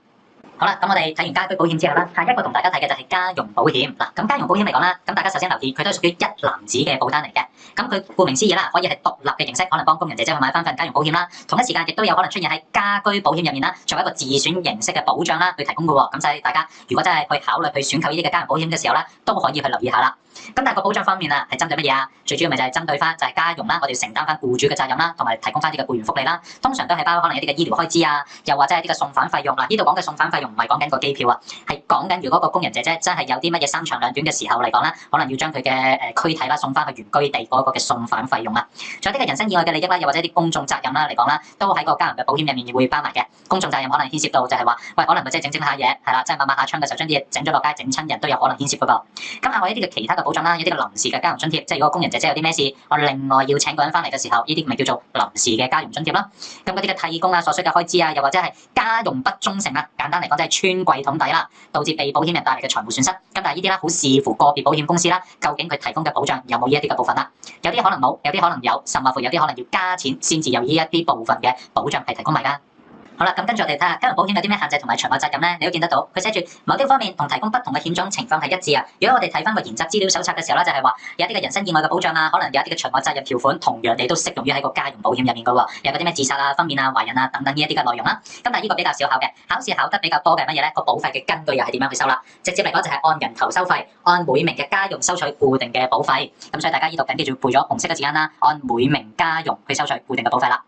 好啦，咁我哋睇完家居保險之後啦，下一個同大家睇嘅就係家用保險。嗱，咁家用保險嚟講啦，咁大家首先留意，佢都係屬於一籃子嘅保單嚟嘅。咁佢顧名思義啦，可以係獨立嘅形式，可能幫工人姐姐去買翻份家用保險啦。同一時間亦都有可能出現喺家居保險入面啦，作為一個自選形式嘅保障啦，去提供嘅喎。咁所以大家如果真係去考慮去選購呢啲嘅家用保險嘅時候咧，都可以去留意下啦。咁但係個保障方面啊，係針對乜嘢啊？最主要咪就係針對翻就係家用啦，我哋承擔翻僱主嘅責任啦，同埋提供翻啲嘅僱員福利啦。通常都係包可能一啲嘅醫療開支啊，又或者係啲嘅送返費用啦。呢度講嘅送返費用唔係講緊個機票啊，係講緊如果個工人姐姐真係有啲乜嘢三長兩短嘅時候嚟講啦，可能要將佢嘅軀體啦送翻去原居地嗰個嘅送返費用啦。仲有啲嘅人身意外嘅利益啦，又或者啲公眾責任啦嚟講啦，都喺個家用嘅保險入面會包埋嘅。公眾責任可能牽涉到就係話，喂，可能咪即係整下嘢係啦，即係抹下窗嘅時候將啲嘢整咗落街整親人都有可能牽涉嘅噃。咁另外一啲嘅其他嘅保障啦，一啲嘅臨時嘅家用津貼，即係如果工人姐姐有啲咩事，我另外要請個人翻嚟嘅時候，呢啲咪叫做臨時嘅家用津貼啦。咁嗰啲嘅替工啊、所需嘅開支啊，又或者係家用不忠誠啊，簡單嚟講就係穿櫃桶底啦，導致被保險人帶嚟嘅財務損失。咁但係呢啲啦，好視乎個別保險公司啦，究竟佢提供嘅保障有冇呢一啲嘅部分啦。有啲可能冇，有啲可能有，甚或乎有啲可能要加錢先至有呢一啲部分嘅保障係提供埋㗎。好啦，咁跟住我哋睇下家用保險有啲咩限制同埋場外責任咧，你都見得到，佢寫住某啲方面同提供不同嘅險種情況係一致啊。如果我哋睇翻個研習資料手冊嘅時候咧，就係話有一啲嘅人身意外嘅保障啊，可能有一啲嘅場外責任條款，同樣地都適用於喺個家用保險入面嘅喎。有嗰啲咩自殺啊、分娩啊、懷孕啊等等呢一啲嘅內容啦。咁但係呢個比較少考嘅，考試考得比較多嘅係乜嘢咧？個保費嘅根據又係點樣去收啦？直接嚟講就係按人頭收費，按每名嘅家用收取固定嘅保費。咁所以大家呢度緊記住背咗紅色嘅字眼啦，按每名家用去收取固定嘅保費啦。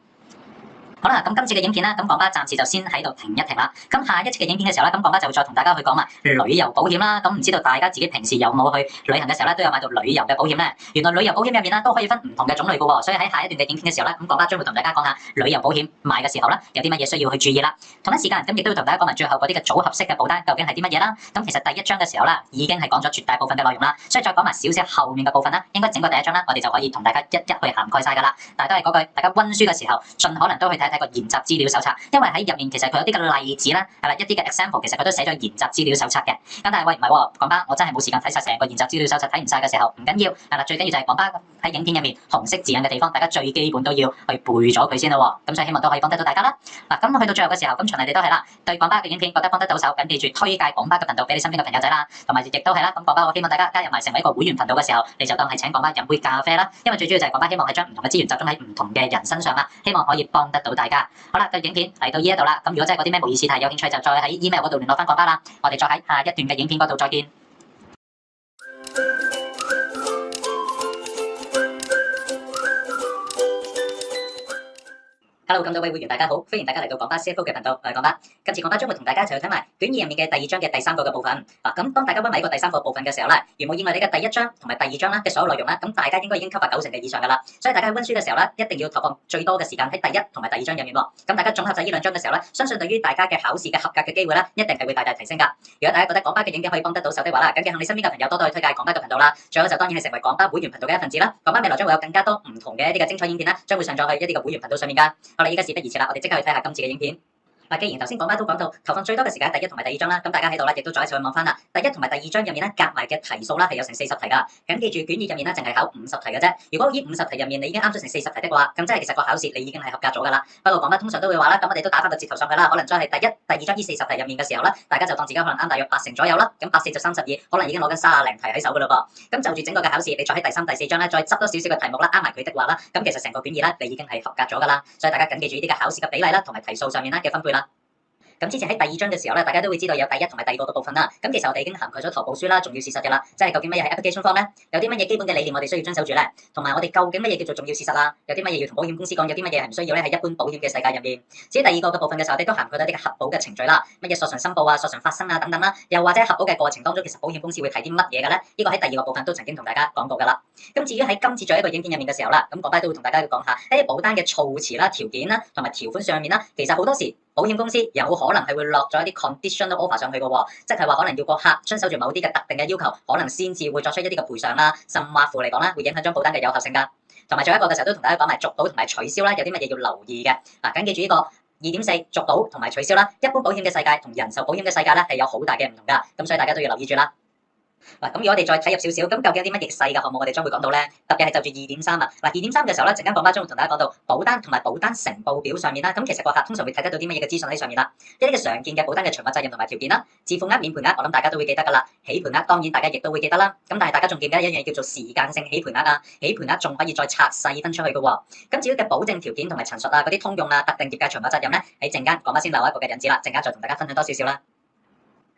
好啦，咁今次嘅影片啦，咁講巴暫時就先喺度停一停啦。咁下一次嘅影片嘅時候咧，咁講巴就會再同大家去講埋旅遊保險啦。咁唔知道大家自己平時有冇去旅行嘅時候咧，都有買到旅遊嘅保險咧？原來旅遊保險入面咧都可以分唔同嘅種類嘅喎。所以喺下一段嘅影片嘅時候咧，咁講巴將會同大家講下旅遊保險買嘅時候咧，有啲乜嘢需要去注意啦。同一時間咁亦都會同大家講埋最後嗰啲嘅組合式嘅保單究竟係啲乜嘢啦。咁其實第一章嘅時候啦，已經係講咗絕大部分嘅內容啦。所以再講埋少少後面嘅部分啦，應該整個第一章啦，我哋就可以同大家一一去涵蓋晒㗎啦。但係都係嗰句，大家溫書嘅時候，盡可能都去睇睇個研習資料手冊，因為喺入面其實佢有啲嘅例子啦，係啦，一啲嘅 example 其實佢都寫咗研習資料手冊嘅。咁但係喂唔係喎，講巴我真係冇時間睇晒成個研習資料手冊，睇唔晒嘅時候唔緊要，係啦，最緊要就係講巴喺影片入面紅色字眼嘅地方，大家最基本都要去背咗佢先咯喎。咁所以希望都可以幫得到大家啦。嗱，咁去到最後嘅時候，咁循例地都係啦，對講巴嘅影片覺得幫得到手，緊記住推介講巴嘅頻道俾你身邊嘅朋友仔啦，同埋亦都係啦。咁講巴我希望大家加入埋成為一個會員頻道嘅時候，你就當係請講巴飲杯咖啡啦。因為最主要就係講巴希望係將唔同嘅資源集中喺唔同嘅人身上啦，希望可以幫得到大家。好啦，影片嚟到呢一度啦，咁如果真係嗰啲咩模擬試題有興趣，就再喺 email 嗰度聯絡翻講巴啦。我哋再喺下一段嘅影片嗰度再見。Hello， 咁多位會員大家好，歡迎大家嚟到講巴 CFO 嘅頻道，我係講巴。今次講巴將會同大家一齊去睇埋卷二入面嘅第二章嘅第三個嘅部分。嗱，咁當大家溫埋呢個第三個部分嘅時候咧，如無意外你嘅第一章同埋第二章啦嘅所有內容啦，咁大家應該已經 cover 90%嘅以上噶啦。所以大家喺溫書嘅時候咧，一定要投放最多嘅時間喺第一同埋第二章入面喎。咁大家綜合晒呢兩章嘅時候咧，相信對於大家嘅考試嘅合格嘅機會咧，一定係會大大提升噶。如果大家覺得講巴嘅影片可以幫得到手的話啦，咁請向你身邊嘅朋友多多去推介講巴嘅頻道啦。最後就當然係成為講巴會員頻道嘅一份子啦。講巴未來將會有更加多唔同嘅一啲嘅精彩影片啦，將會上載去一啲嘅會員頻道上面噶。好啦，依家事不宜遲啦，我哋即刻去睇下今次嘅影片。嗱，既然頭先講翻都講到投放最多嘅時間第一同埋第二章啦，咁大家喺度咧亦都再一次去望翻啦。第一同埋第二章入面咧夾埋嘅題數啦係有成40題㗎。咁記住卷二入面咧淨係考50題嘅啫。如果呢50題入面你已經啱咗成40題的話，咁即係其實個考試你已經係合格咗㗎啦。不過講翻通常都會話啦，咁我哋都打翻個折頭上去啦，可能再係第一、第二章呢40題入面嘅時候咧，大家就當自己可能啱大約80成左右啦。咁8、4就32，可能已經攞緊30零題喺手㗎啦噃。咁就住整個嘅考試，你再喺第3、第4章咧再執多少少嘅題目啦，啱埋佢的話啦，咁其實成個卷二咧你已經係合格咗㗎啦。所以大家緊記住呢啲嘅考試嘅比例啦，同埋題數上面咧嘅分配啦。咁之前喺第二章嘅時候咧，大家都會知道有第一同埋第二個嘅部分啦。咁其實我哋已經涵蓋咗圖報書啦、重要事實嘅啦，即係究竟乜嘢係 application form 咧？有啲乜嘢基本嘅理念我哋需要遵守住咧？同埋我哋究竟乜嘢叫做重要事實啦？有啲乜嘢要同保險公司講？有啲乜嘢係唔需要咧？喺一般保險嘅世界入面。至於第二個嘅部分嘅時候，我哋都涵蓋到啲嘅核保嘅程序啦，乜嘢索償申報啊、索償發生啊等等啦，又或者核保嘅過程當中，其實保險公司會睇啲乜嘢嘅咧？呢個喺第二個部分都曾經同大家講過㗎啦。咁至於喺今次最後一個影片入面嘅時候啦，咁講翻都會同大家講下一啲保單嘅措辭啦、條件啦同埋條款上面啦，其實好多時保險公司有可能係會落咗一啲 conditional offer 上去嘅喎，即係話可能要個客遵守住某啲嘅特定嘅要求，可能先至會作出一啲嘅賠償啦，甚或乎嚟講咧，會影響張保單嘅有效性㗎。同埋最後一個嘅時候都同大家講埋續保同埋取消啦，有啲乜嘢要留意嘅。嗱，緊記住呢個2.4續保同埋取消啦，一般保險嘅世界同人壽保險嘅世界咧係有好大嘅唔同㗎，咁所以大家都要留意住啦。嗱，咁如果我哋再睇入少少，咁究竟有啲乜嘢細嘅項目我哋將會講到咧？特別係就住2.3啊。嗱，2.3嘅時候咧，陣間講翻將會同大家講到保單同埋保單承報表上面啦。咁其實個客通常會睇得到啲乜嘢嘅資訊喺上面啦？一啲嘅常見嘅保單嘅長額責任同埋條件啦，自付額、免賠額，我諗大家都會記得㗎啦。起賠額當然大家亦都會記得啦。咁但係大家仲記唔記得一樣嘢叫做時間性起賠額啊？起賠額仲可以再拆細分出去嘅喎。咁至於嘅保證條件同埋陳述啊，嗰啲通用啊、特定業界長額責任咧，喺陣間講翻先留一個嘅引子啦，陣間再同大家分享多少少啦。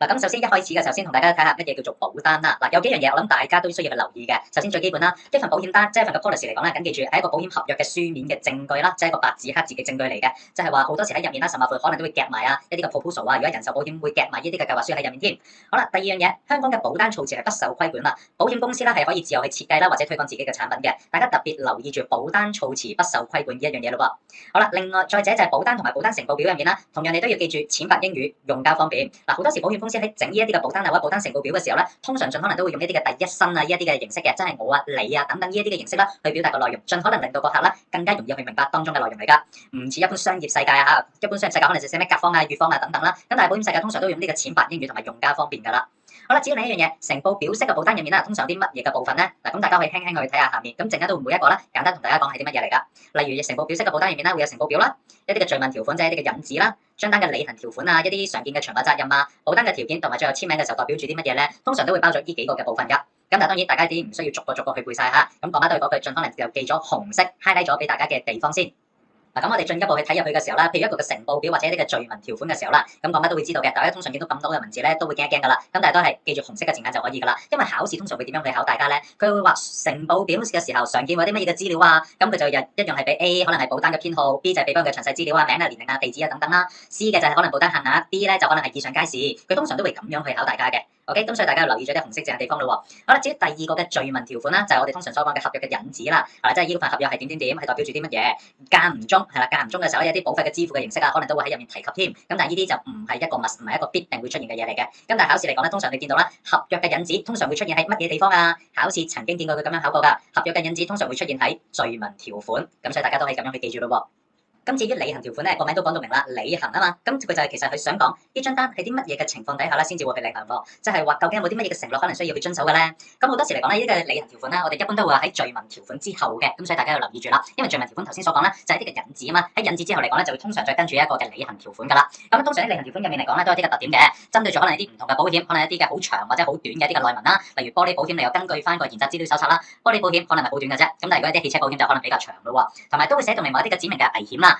嗱，咁首先一開始嘅時候，先同大家睇下乜嘢叫做保單啦。嗱，有幾樣嘢我諗大家都需要去留意嘅。首先最基本啦，一份保險單，即係一份嘅 policy 嚟講咧，緊記住係一個保險合約嘅書面嘅證據啦，即係一個白紙黑字嘅證據嚟嘅。即係話好多時喺入面啦，甚至乎可能都會夾埋一啲嘅 proposal 啊，如果人壽保險會夾埋呢啲嘅計劃書喺入面添。好啦，第二樣嘢，香港嘅保單措辭係不受規管啦，保險公司啦係可以自由去設計啦或者推廣自己嘅產品嘅。大家特別留意住保單措辭不受規管呢一樣嘢咯噃。好啦，另外再者就係保單同埋保單承報表入面啦，同樣你都要記住淺白英語，用交方便。嗱，好多時保險公司喺整呢一啲嘅保單或者保單承報表嘅時候咧，通常盡可能都會用一啲嘅第一身啊，呢一啲嘅形式嘅，即係我啊、你啊等等呢一啲嘅形式啦，去表達個內容，盡可能令到個客咧更加容易去明白當中嘅內容嚟㗎。唔似一般商業世界啊嚇，一般商業世界可能就寫咩甲方啊、乙方啊等等啦，咁但係保險世界通常都用呢個淺白英語同埋用家方便㗎啦。好啦，至於另一樣嘢，承報表式嘅保單入面啦，通常有啲乜嘢嘅部分咧？嗱，咁大家可以輕輕去睇下下面，咁陣間都會每一個咧簡單同大家講係啲乜嘢嚟㗎。例如承報表式嘅保單入面咧，會有承報表啦，一啲嘅罪問條款即係一啲嘅引子啦，張單嘅履行條款啊，一啲常見嘅長額責任啊，保單嘅條件同埋最後簽名嘅時候代表住啲乜嘢咧？通常都會包咗呢幾個嘅部分㗎。咁但係當然大家啲唔需要逐個逐個去背晒嚇，咁講翻都係嗰句，盡可能就記咗紅色 highlight 咗俾大家嘅地方先。嗱，咁我哋進一步去睇入去嘅時候啦，譬如一個嘅承報表或者一啲嘅罪文條款嘅時候啦，咁講乜都會知道嘅。大家通常見到咁多嘅文字咧，都會驚一驚噶啦。咁但係都係記住紅色嘅字眼就可以噶啦。因為考試通常會點樣去考大家咧？佢會話承報表嘅時候常見或啲乜嘢嘅資料啊，咁佢就一樣係俾 A 可能係保單嘅編號 ，B 就係俾翻佢詳細資料啊、名啊、年齡啊、地址啊等等啦，C 嘅就係可能保單限額，D 咧就可能係以上皆是。佢通常都會咁樣去考大家嘅。OK， 咁所以大家要留意咗啲紅色字眼地方咯喎。好啦，至於第二個嘅罪文條款啦，就係我哋通常所講嘅合約嘅引子啦，即係呢份合約係點點點，係代表住啲乜嘢？間唔中係啦，間唔中嘅時候有啲保費嘅支付嘅形式啊，可能都會喺入面提及添。咁但係呢啲就唔係一個唔係一個必定會出現嘅嘢嚟嘅。咁但係考試嚟講咧，通常你見到啦，合約嘅引子通常會出現喺乜嘢地方啊？考試曾經見過佢咁樣考過㗎。合約嘅引子通常會出現喺罪文條款，咁所以大家都可以咁樣去記住咯喎。咁至於履行條款咧，個名都講到明啦，履行啊嘛，咁佢就係其實佢想講呢張單係啲乜嘢嘅情況底下咧，先至會去履行喎，即係話究竟有冇啲乜嘢嘅承諾可能需要去遵守嘅咧？咁好多時嚟講咧，呢啲嘅履行條款咧，我哋一般都會話喺罪文條款之後嘅，咁所以大家要留意住啦，因為罪文條款頭先所講咧就係一啲嘅引子啊嘛，喺引子之後嚟講咧就會通常再跟住一個嘅履行條款㗎啦。咁通常喺履行條款入面嚟講咧都有啲嘅特點嘅，針對住可能一啲唔同嘅保險，可能一啲嘅好長或者好短嘅一啲嘅內文啦，例如玻璃保險你又根據翻個研習資料手冊啦，玻璃保險可能係好短嘅啫，咁但係如果一啲汽車保險就可能比較長咯喎，同埋都會寫到明某一啲嘅指明嘅危險啦，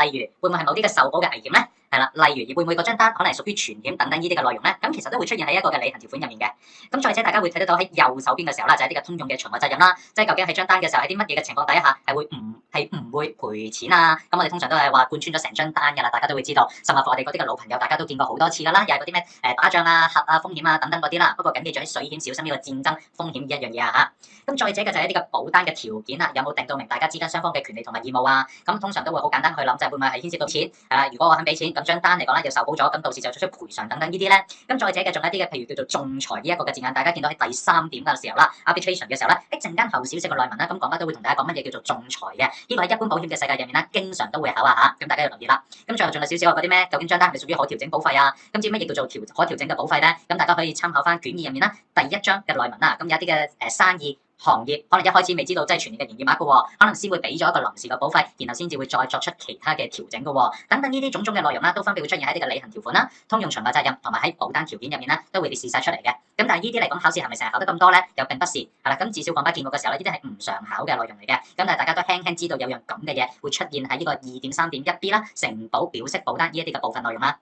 例如會唔會係某啲嘅受保嘅危險咧？係啦，例如會唔會嗰張單可能係屬於全險等等呢啲嘅內容咧？咁其實都會出現喺一個嘅履行條款入面嘅。咁再者，大家會睇得到喺右手邊嘅時候啦，就係一啲嘅通用嘅長額責任啦，即係究竟喺張單嘅時候喺啲乜嘢嘅情況底下係唔會賠錢啊？咁我哋通常都係話貫穿咗成張單㗎啦，大家都會知道。甚至乎我哋嗰啲嘅老朋友，大家都見過好多次㗎啦，又係嗰啲咩打仗啊、核啊風險啊等等嗰啲啦。不過緊記住喺水險小心呢個戰爭風險呢一樣嘢啊嚇。咁再者嘅就係一啲嘅保單嘅條件啦，有冇定到明大家之間雙方嘅權利同埋義務啊？咁通常都會好簡單去諗，就係會唔會係牽涉到錢？如果我肯俾錢。咁張單嚟講咧又受保咗，咁到時就作出賠償等等呢啲咧。咁再者嘅仲有一啲嘅，譬如叫做仲裁呢一個嘅字眼，大家見到喺第3點嘅時候啦 ，arbitration 嘅時候咧，一陣間後少少嘅內文啦，咁講翻都會同大家講乜嘢叫做仲裁嘅，呢個喺一般保險嘅世界入面咧，經常都會考下嚇，咁大家要留意啦。咁最後仲有少少嗰啲咩？究竟張單係咪屬於可調整保費啊？咁至於乜嘢叫做可調整嘅保費咧？咁大家可以參考翻卷2入面啦，第1章嘅內文啦。咁有一啲嘅生意行業可能一開始未知道即係全年嘅營業額嘅喎，可能先會俾咗一個臨時嘅保費，然後先至會再作出其他嘅調整嘅喎。等等呢啲種種嘅內容啦，都分別會出現喺呢個履行條款啦、通用循環責任同埋喺保單條件入面咧，都會列示晒出嚟嘅。咁但係呢啲嚟講，考試係咪成日考得咁多咧？又並不是，係啦。咁至少講翻見過嘅時候咧，呢啲係唔常考嘅內容嚟嘅。咁但係大家都輕輕知道有樣咁嘅嘢會出現喺呢個2.3.1B 啦，承保表息保單呢一啲嘅部分內容啦。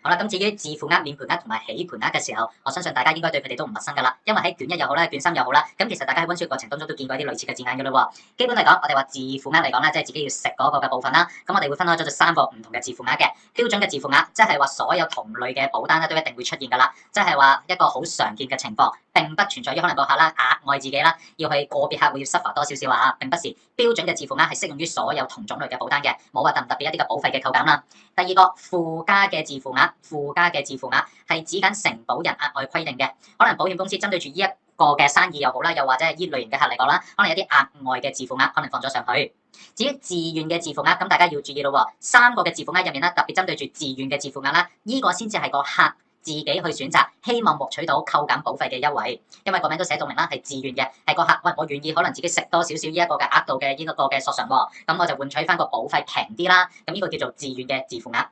好啦，咁至於自付額、免賠額同埋起賠額嘅時候，我相信大家應該對佢哋都唔陌生噶啦，因為喺卷1又好啦，卷3又好啦，咁其實大家喺溫書過程當中都見過一啲類似嘅字眼噶啦喎。基本嚟講，我哋話自付額嚟講咧，即係自己要食嗰個嘅部分啦。咁我哋會分開咗3個唔同嘅自付額嘅。標準嘅自付額，即係話所有同類嘅保單咧都一定會出現噶啦，即係話一個好常見嘅情況，並不存在於可能個客啦額外自己啦，要去個別客戶要 suffer 多少少啊，並不是。標準嘅自付額係適用於所有同種類嘅保單嘅，冇話特別一啲嘅保費嘅扣減啦。第二個附加嘅自付額，附加嘅自付額係指緊承保人額外規定嘅，可能保險公司針對住呢一個嘅生意又好啦，又或者係呢類型嘅客嚟講啦，可能有啲額外嘅自付額可能放咗上去。至於自願嘅自付額，咁大家要注意咯喎，3個嘅自付額入面咧，特別針對住自願嘅自付額啦，呢個先至係個客自己去選擇，希望獲取到扣減保費嘅優惠，因為個名都寫到明啦，係自願嘅，係個客喂我願意可能自己食多少少呢一個嘅額度嘅呢一個嘅索償喎，咁我就換取翻個保費平啲啦，咁呢個叫做自願嘅自付額。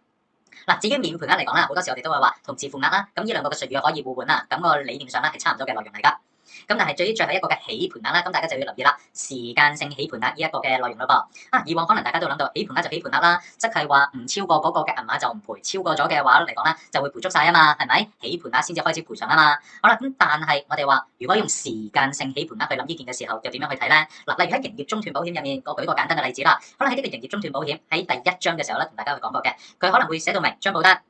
嗱，至於免賠額嚟講啦，好多時我哋都會話同自付額啦，咁呢兩個嘅術語可以互換啦，咁個理念上咧係差唔多嘅內容嚟噶。咁但係至於最後一個嘅起賠額啦，咁大家就要留意啦，時間性起賠額呢一個嘅內容咯噃。以往可能大家都諗到起賠額就起賠額啦，即係話唔超過嗰個嘅銀碼就唔賠，超過咗嘅話嚟講咧就會賠足晒啊嘛，係咪？起賠額先至開始賠償啊嘛。好啦，咁但係我哋話如果用時間性起賠額去諗呢件嘅時候，又點樣去睇咧？嗱，例如喺營業中斷保險入面，我舉個簡單嘅例子啦，可能喺呢個營業中斷保險喺第1章嘅時候咧，同大家去講過嘅，佢可能會寫到明張保單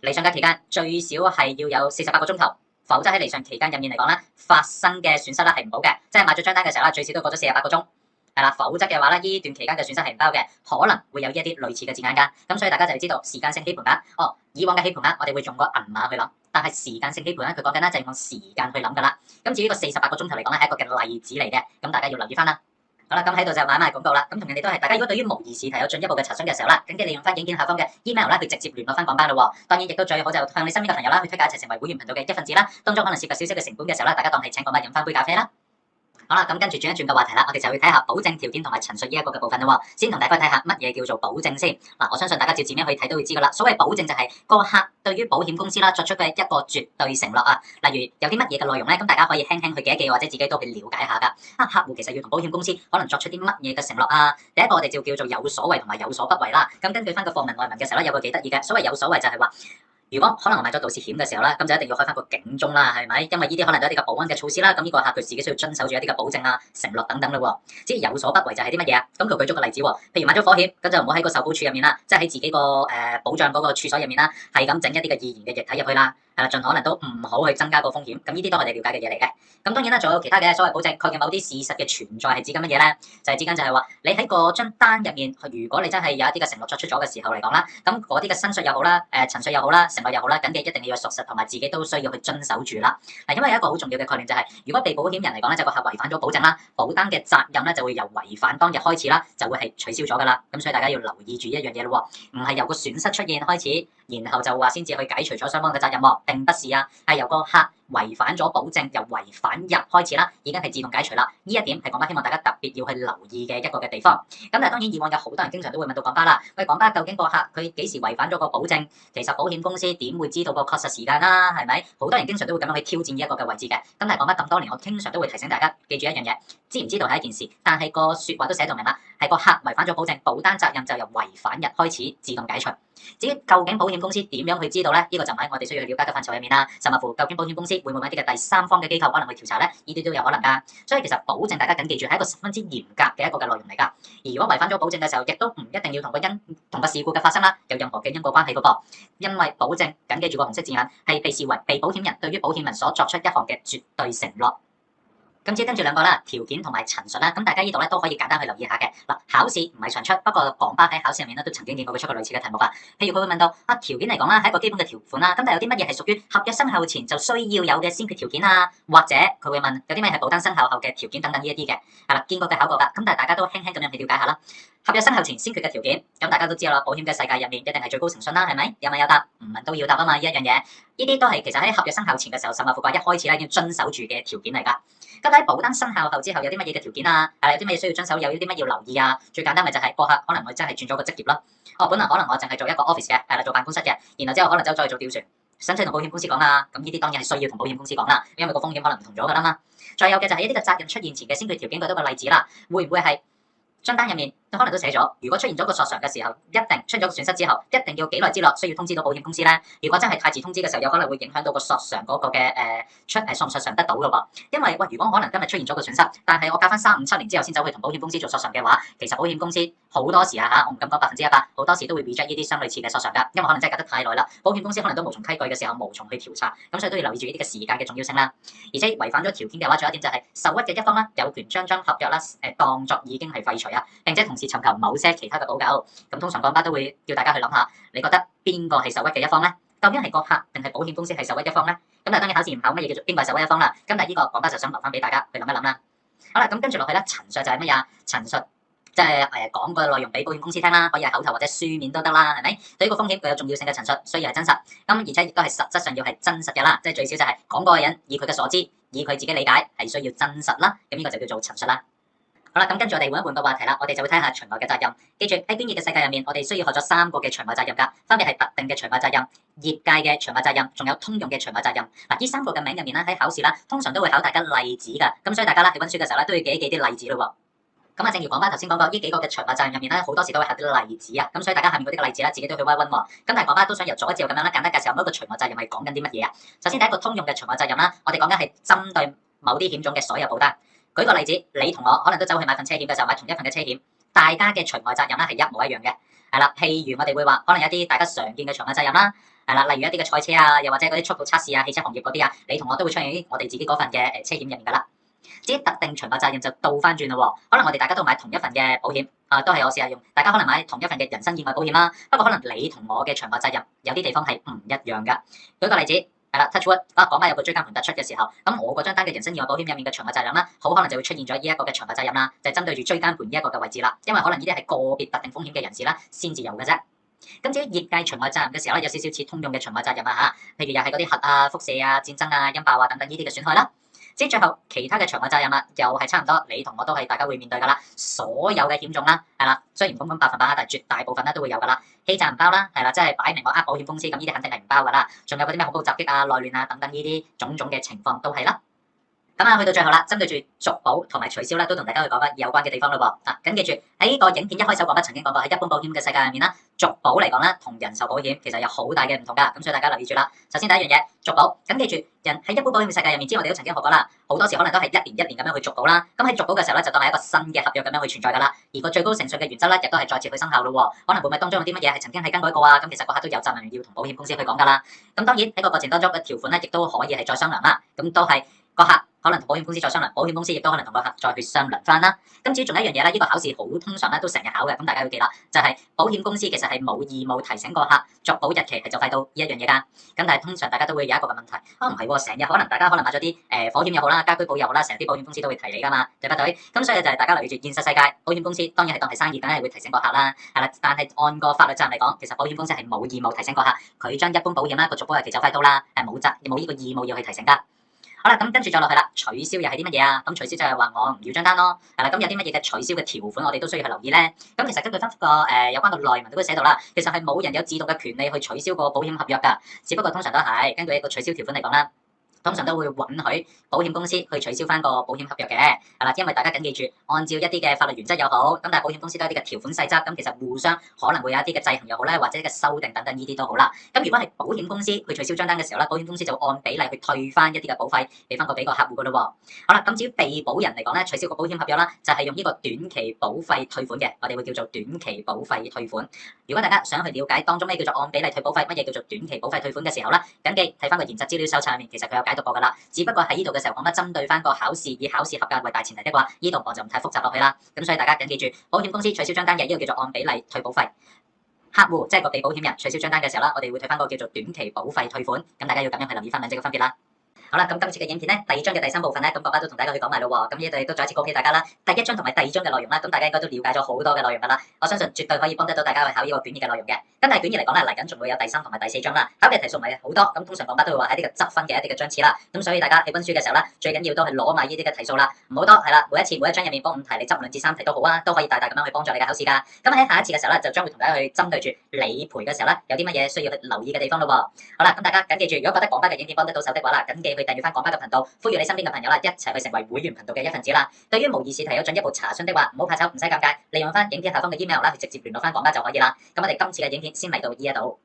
離場嘅期間最少係要有48個鐘頭。否則喺離場期間入面嚟講咧，發生嘅損失咧係唔保嘅，即係買咗張單嘅時候啦，最少都過咗48個鐘，係啦。否則嘅話咧，呢段期間嘅損失係唔包嘅，可能會有呢一啲類似嘅字眼㗎。咁所以大家就要知道時間性起賠額。以往嘅起賠額我哋會用個銀碼去諗，但係時間性起賠額佢講緊咧就係用時間去諗㗎啦。咁至於個48個鐘頭嚟講咧係一個嘅例子嚟嘅，咁大家要留意翻啦。好啦，咁喺度就買賣廣告啦。咁同樣哋都係，大家如果對於模擬試題有進一步嘅查詢嘅時候啦，咁記得利用翻影片下方嘅 email 啦，去直接聯絡翻講班咯。當然亦都最好就向你身邊嘅朋友啦，去推介一齊成為會員頻道嘅一份子啦。當中可能涉及少少嘅成本嘅時候啦，大家當係請個乜飲翻杯咖啡啦。好啦，咁跟住轉一轉個話題啦，我哋就去睇下保證條件同埋陳述呢一個嘅部分啦。先同大家睇下乜嘢叫做保證先。嗱，我相信大家照字面去睇都會知噶啦。所謂保證就係個客對於保險公司啦作出嘅一個絕對承諾啊。例如有啲乜嘢嘅內容咧，咁大家可以輕輕去記一記，或者自己都去了解下噶。客戶其實要同保險公司可能作出啲乜嘢嘅承諾啊？第一個我哋就叫做有所為同埋有所不為啦。咁根據翻個課文內文嘅時候咧，有個幾得意嘅，所謂有所為就係話，如果可能我買咗盜竊險嘅時候咧，咁就一定要開翻個警鐘啦，係咪？因為呢啲可能都係一啲嘅保安嘅措施啦。咁呢個客佢自己需要遵守住一啲嘅保證啊、承諾等等咯。即係有所不為就係啲乜嘢啊？咁佢舉咗個例子喎，譬如買咗火險，咁就唔好喺個受保處入面啦，即係喺自己個保障嗰個處所入面啦，係咁整一啲嘅易燃嘅液體入去啦。係啦，盡可能都唔好去增加個風險。咁呢啲都係我哋了解嘅嘢嚟嘅。咁當然啦，仲有其他嘅所謂保證，確認某啲事實嘅存在係指緊乜嘢咧？就係指緊就係話，你喺嗰張單入面，如果你真係有一啲嘅承諾作出咗嘅時候嚟講啦，咁嗰啲嘅申述又好啦，陳述又好啦，承諾又好啦，緊記一定要屬實，同埋自己都需要去遵守住啦。嗱，因為有一個好重要嘅概念就係，如果被保險人嚟講咧，就個客違反咗保證啦，保單嘅責任咧就會由違反當日開始啦，就會係取消咗噶啦。咁所以大家要留意住一樣嘢咯，唔係由個損失出現開始，然後就話先至去解除咗雙方嘅責任喎，並不是啊，係由個客違反咗保證，由違反日開始啦，已經係自動解除啦。呢一點係講巴希望大家特別要去留意嘅一個嘅地方。咁但係當然以往有好多人經常都會問到講巴啦，喂，講巴究竟個客佢幾時違反咗個保證？其實保險公司點會知道個確實時間啦？係咪？好多人經常都會咁樣去挑戰呢一個嘅位置嘅。咁但係講巴咁多年，我經常都會提醒大家記住一樣嘢，知唔知道係一件事，但係個説話都寫到明啦，係個客違反咗保證，保單責任就由違反日開始自動解除。至於究竟保險公司點樣去知道咧？呢個就唔喺我哋需要去了解嘅範疇入面啦。甚至乎究竟保險公司會唔會揾一啲嘅第三方嘅機構可能去調查咧？呢啲都有可能㗎。所以其實保證大家緊記住係一個十分之嚴格嘅一個嘅內容嚟㗎。而如果違反咗保證嘅時候，亦都唔一定要同個事故嘅發生啦有任何嘅因果關係㗎噃。因為保證緊記住個紅色字眼係被視為被保險人對於保險人所作出一項嘅絕對承諾。咁至於跟住兩個啦，條件同埋陳述啦，咁大家呢度咧都可以簡單去留意下嘅。嗱，考試唔係常出，不過港巴喺考試入面咧都曾經見過佢出過類似嘅題目㗎。譬如佢會問到啊，條件嚟講啦，係一個基本嘅條款啦，咁但係有啲乜嘢係屬於合約生效前就需要有嘅先決條件啊？或者佢會問有啲咩係保單生效後嘅條件等等呢一啲嘅，係啦，見過嘅考過㗎，咁但係大家都輕輕咁樣去了解下啦。合約生效前先決嘅條件，咁大家都知道啦，保險嘅世界入面一定係最高誠信啦，係咪？有問有答，唔問都要答啊嘛，呢一樣嘢，呢啲都係其實喺合約生效前嘅時候，甚至乎一開始咧要遵守住嘅條件嚟㗎。咁喺保單生效後之後有啲乜嘢嘅條件啊？有啲乜嘢需要遵守，有啲乜要留意啊？最簡單咪就係個客可能我真係轉咗個職業咯。本來可能我淨係做一個 office 嘅，係啦，做辦公室嘅，然後之後可能走再做吊船，使唔使同保險公司講啊？咁呢啲當然係需要同保險公司講啦，因為個風險可能唔同咗㗎啦嘛。再有嘅就係一啲嘅責任出現前嘅先決條件，舉多個例子啦，會唔會係張單入面可能都寫咗，如果出現咗個索償嘅時候，一定出咗個損失之後，一定要幾耐之內需要通知到保險公司咧？如果真係太遲通知嘅時候，有可能會影響到個索償嗰個嘅索唔索償得到嘅噃。因為如果可能今日出現咗個損失，但係我隔翻3、5、7年之後先走去同保險公司做索償嘅話，其實保險公司好多時我唔敢講100%，好多時都會 reject 呢啲相類似嘅索償㗎，因為可能真係隔得太耐啦，保險公司可能都無從稽據嘅時候無從去調查，咁所以都要留意住呢啲嘅時間嘅重要性啦。而且違反咗條件嘅話，仲有一點就係受屈嘅一方啦，有權將合約啦當作已經係廢除啊，並且同時尋求某些其他嘅補救。咁通常港巴都會叫大家去諗下，你覺得邊個係受屈嘅一方咧？究竟係個客定係保險公司係受屈一方咧？咁但係當然考試唔考乜嘢叫做邊個係受屈一方啦。咁但係呢個港巴就想留翻俾大家去諗一諗啦。好啦，咁跟住落去咧，陳述就係乜嘢？陳述即係講個內容俾保險公司聽啦，可以係口頭或者書面都得啦，係咪？對呢個風險具有重要性嘅陳述，需要係真實，咁而且亦都係實質上要係真實嘅啦，即係最少就係講嗰個人以佢嘅所知，以佢自己理解係需要真實啦，咁呢個就叫做陳述啦。好啦，咁跟住我哋換一換個話題啦，我哋就會睇下場外嘅責任。記住喺專業嘅世界入面，我哋需要學咗3個嘅場外責任㗎，分別係特定嘅場外責任、業界嘅場外責任，仲有通用嘅場外責任。嗱，呢3個嘅名入面咧，喺考試啦，通常都會考大家例子㗎，咁所以大家啦喺溫書嘅時候咧，都要記一記啲例子咯。咁正如講翻頭先講過，呢幾個嘅場外責任入面咧，好多時都會考啲例子啊，咁所以大家下面嗰啲嘅例子咧，自己都去溫一溫喎。咁但係講翻都想由左至右咁樣啦，簡單介紹每一個場外責任係講緊啲乜嘢啊？首先第一個通用嘅場外責任啦，我哋講緊係針對某啲險種嘅所有保單。舉個例子，你同我可能都走去買份車險嘅時候，買同一份嘅車險，大家嘅場外責任咧係一模一樣嘅，係啦。譬如我哋會話，可能有啲大家常見嘅場外責任啦，係啦，例如一啲嘅賽車啊，又或者嗰啲速度測試啊，汽車行業嗰啲啊，你同我都會出現喺我哋自己嗰份嘅車險入面噶啦。至於特定場外責任就倒翻轉咯，可能我哋大家都買同一份嘅保險，都係我試下用，大家可能買同一份嘅人身意外保險啦，不過可能你同我嘅場外責任有啲地方係唔一樣噶。舉個例子。係啦 ，touch wood 講翻有個椎間盤突出嘅時候，咁我嗰張單嘅人身意外保險入面嘅場外責任啦，好可能就會出現咗呢一個嘅場外責任啦，就係針對住椎間盤呢一個嘅位置啦，因為可能呢啲係個別特定風險嘅人士啦，先至有嘅啫。咁至於業界場外責任嘅時候咧，有少少似通用嘅場外責任啊嚇，譬如又係嗰啲核啊、輻射啊、戰爭啊、引爆啊等等呢啲嘅損害啦。至於最後其他嘅場外責任啦，又係差唔多，你同我都係大家會面對噶啦，所有嘅險種啦，係啦，雖然唔講100%，但係絕大部分咧都會有噶啦，欺詐唔包啦，係啦，即係擺明我保險公司，咁呢啲肯定係唔包噶啦，仲有嗰啲咩恐怖襲擊啊、內亂啊等等呢啲種種嘅情況都係啦。咁去到最後啦，針對住續保同埋取消咧，都同大家去講翻有關嘅地方咯噃。咁記住喺呢個影片一開首講翻曾經講過，喺一般保險嘅世界入面啦，續保嚟講咧，同人壽保險其實有好大嘅唔同噶，咁所以大家留意住啦。首先第一樣嘢，續保，咁記住人喺一般保險嘅世界入面，之前我哋都曾經學過啦，好多時可能都係一年咁樣去續保啦。咁喺續保嘅時候咧，就當係一個新嘅合約咁樣去存在噶啦。而個最高誠信嘅原則咧，亦都係再次去生效咯。可能會唔會當中有啲乜嘢係曾經係更改過啊？咁其實個客都有責任要同保險公司去講噶啦。咁當然喺個過程當中嘅條款咧，亦都可以係再商量啦。咁都係個客。可能同保險公司再商量，保險公司亦都可能同個客再去商量翻啦。咁至於仲有一樣嘢咧，呢個考試好通常咧都成日考嘅，咁大家要記啦，就係保險公司其實係冇義務提醒個客續保日期係就快到呢一樣嘢㗎。咁但係通常大家都會有一個嘅問題，唔係喎，成日可能大家可能買咗啲保險又好啦，家居保又好啦，成日啲保險公司都會提你㗎嘛，對不對？咁所以就係大家留意住現實世界，保險公司當然係當係生意，梗係會提醒個客啦，係啦。但係按個法律責任嚟講，其實保險公司係冇義務提醒個客，佢將一般保險啦個續保日期就快到啦，係冇呢個義務要去提醒㗎。好啦，咁跟住再落去啦，取消又係啲乜嘢啊？咁取消就係話我唔要張單咯，係啦。咁有啲乜嘢嘅取消嘅條款，我哋都需要去留意咧。咁其實根據翻個有關嘅內文都會寫到啦，其實係冇人有自動嘅權利去取消個保險合約㗎，只不過通常都係根據一個取消條款嚟講啦。通常都會允許保險公司去取消翻個保險合約嘅，係啦，因為大家緊記住，按照一啲嘅法律原則又好，咁但係保險公司都有啲嘅條款細則，咁其實互相可能會有一啲嘅制衡又好咧，或者嘅修訂等等呢啲都好啦。咁如果係保險公司去取消張單嘅時候咧，保險公司就按比例去退翻一啲嘅保費，俾翻個俾個客戶噶咯喎。好啦，咁至於被保人嚟講咧，取消個保險合約啦，就係用呢個短期保費退款嘅，我哋會叫做短期保費退款。如果大家想去了解當中咩叫做按比例退保費，乜嘢叫做短期保費退款嘅時候咧，緊記睇翻個現實資料搜查入面，其實佢有解解讀過㗎啦。只不過喺呢度嘅時候講乜針對翻個考試，以考試合格為大前提的話，呢度我就唔太複雜落去啦。咁所以大家緊記住，保險公司取消張單嘅呢個叫做按比例退保費。客戶即係個被保險人取消張單嘅時候啦，我哋會退翻個叫做短期保費退款。咁大家要咁樣去留意翻兩者嘅分別啦。好啦，咁今次嘅影片咧，第二章嘅第三部分咧，咁爸爸都同大家去講埋咯喎。咁呢度亦都再一次恭喜大家啦！第一章同埋第二章嘅內容啦，咁大家應該都了解咗好多嘅內容㗎啦。我相信絕對可以幫得到大家去考呢個卷二嘅內容嘅。咁但係卷二嚟講咧，嚟緊仲會有第三同埋第四章啦，考嘅題數唔係好多。咁通常爸爸都會話喺呢個積分嘅一啲嘅章次啦。咁所以大家喺溫書嘅時候啦，最緊要都係攞埋呢啲嘅題數啦，唔好多係啦。每一章入面幫5題，你執2至3題都好啊，都可以大大咁樣去幫助你嘅考試㗎。咁喺下一次嘅時候咧，就將會同大家去針對住理賠嘅時候咧，有啲乜嘢需要去留意嘅地方咯喎。好啦，咁大家緊記住，如果覺得廣巴嘅影片幫得到手的話啦，緊記去訂閱翻廣巴嘅頻道。呼籲你身邊嘅朋友啦，一齊去成為會員頻道嘅一份子啦。對於模擬試題有進一步查詢的話，唔好怕醜，唔使尷尬，利用翻影片下方嘅 email 啦，去直接聯絡翻廣巴就可以啦。咁我哋今次嘅影片先嚟到呢一度。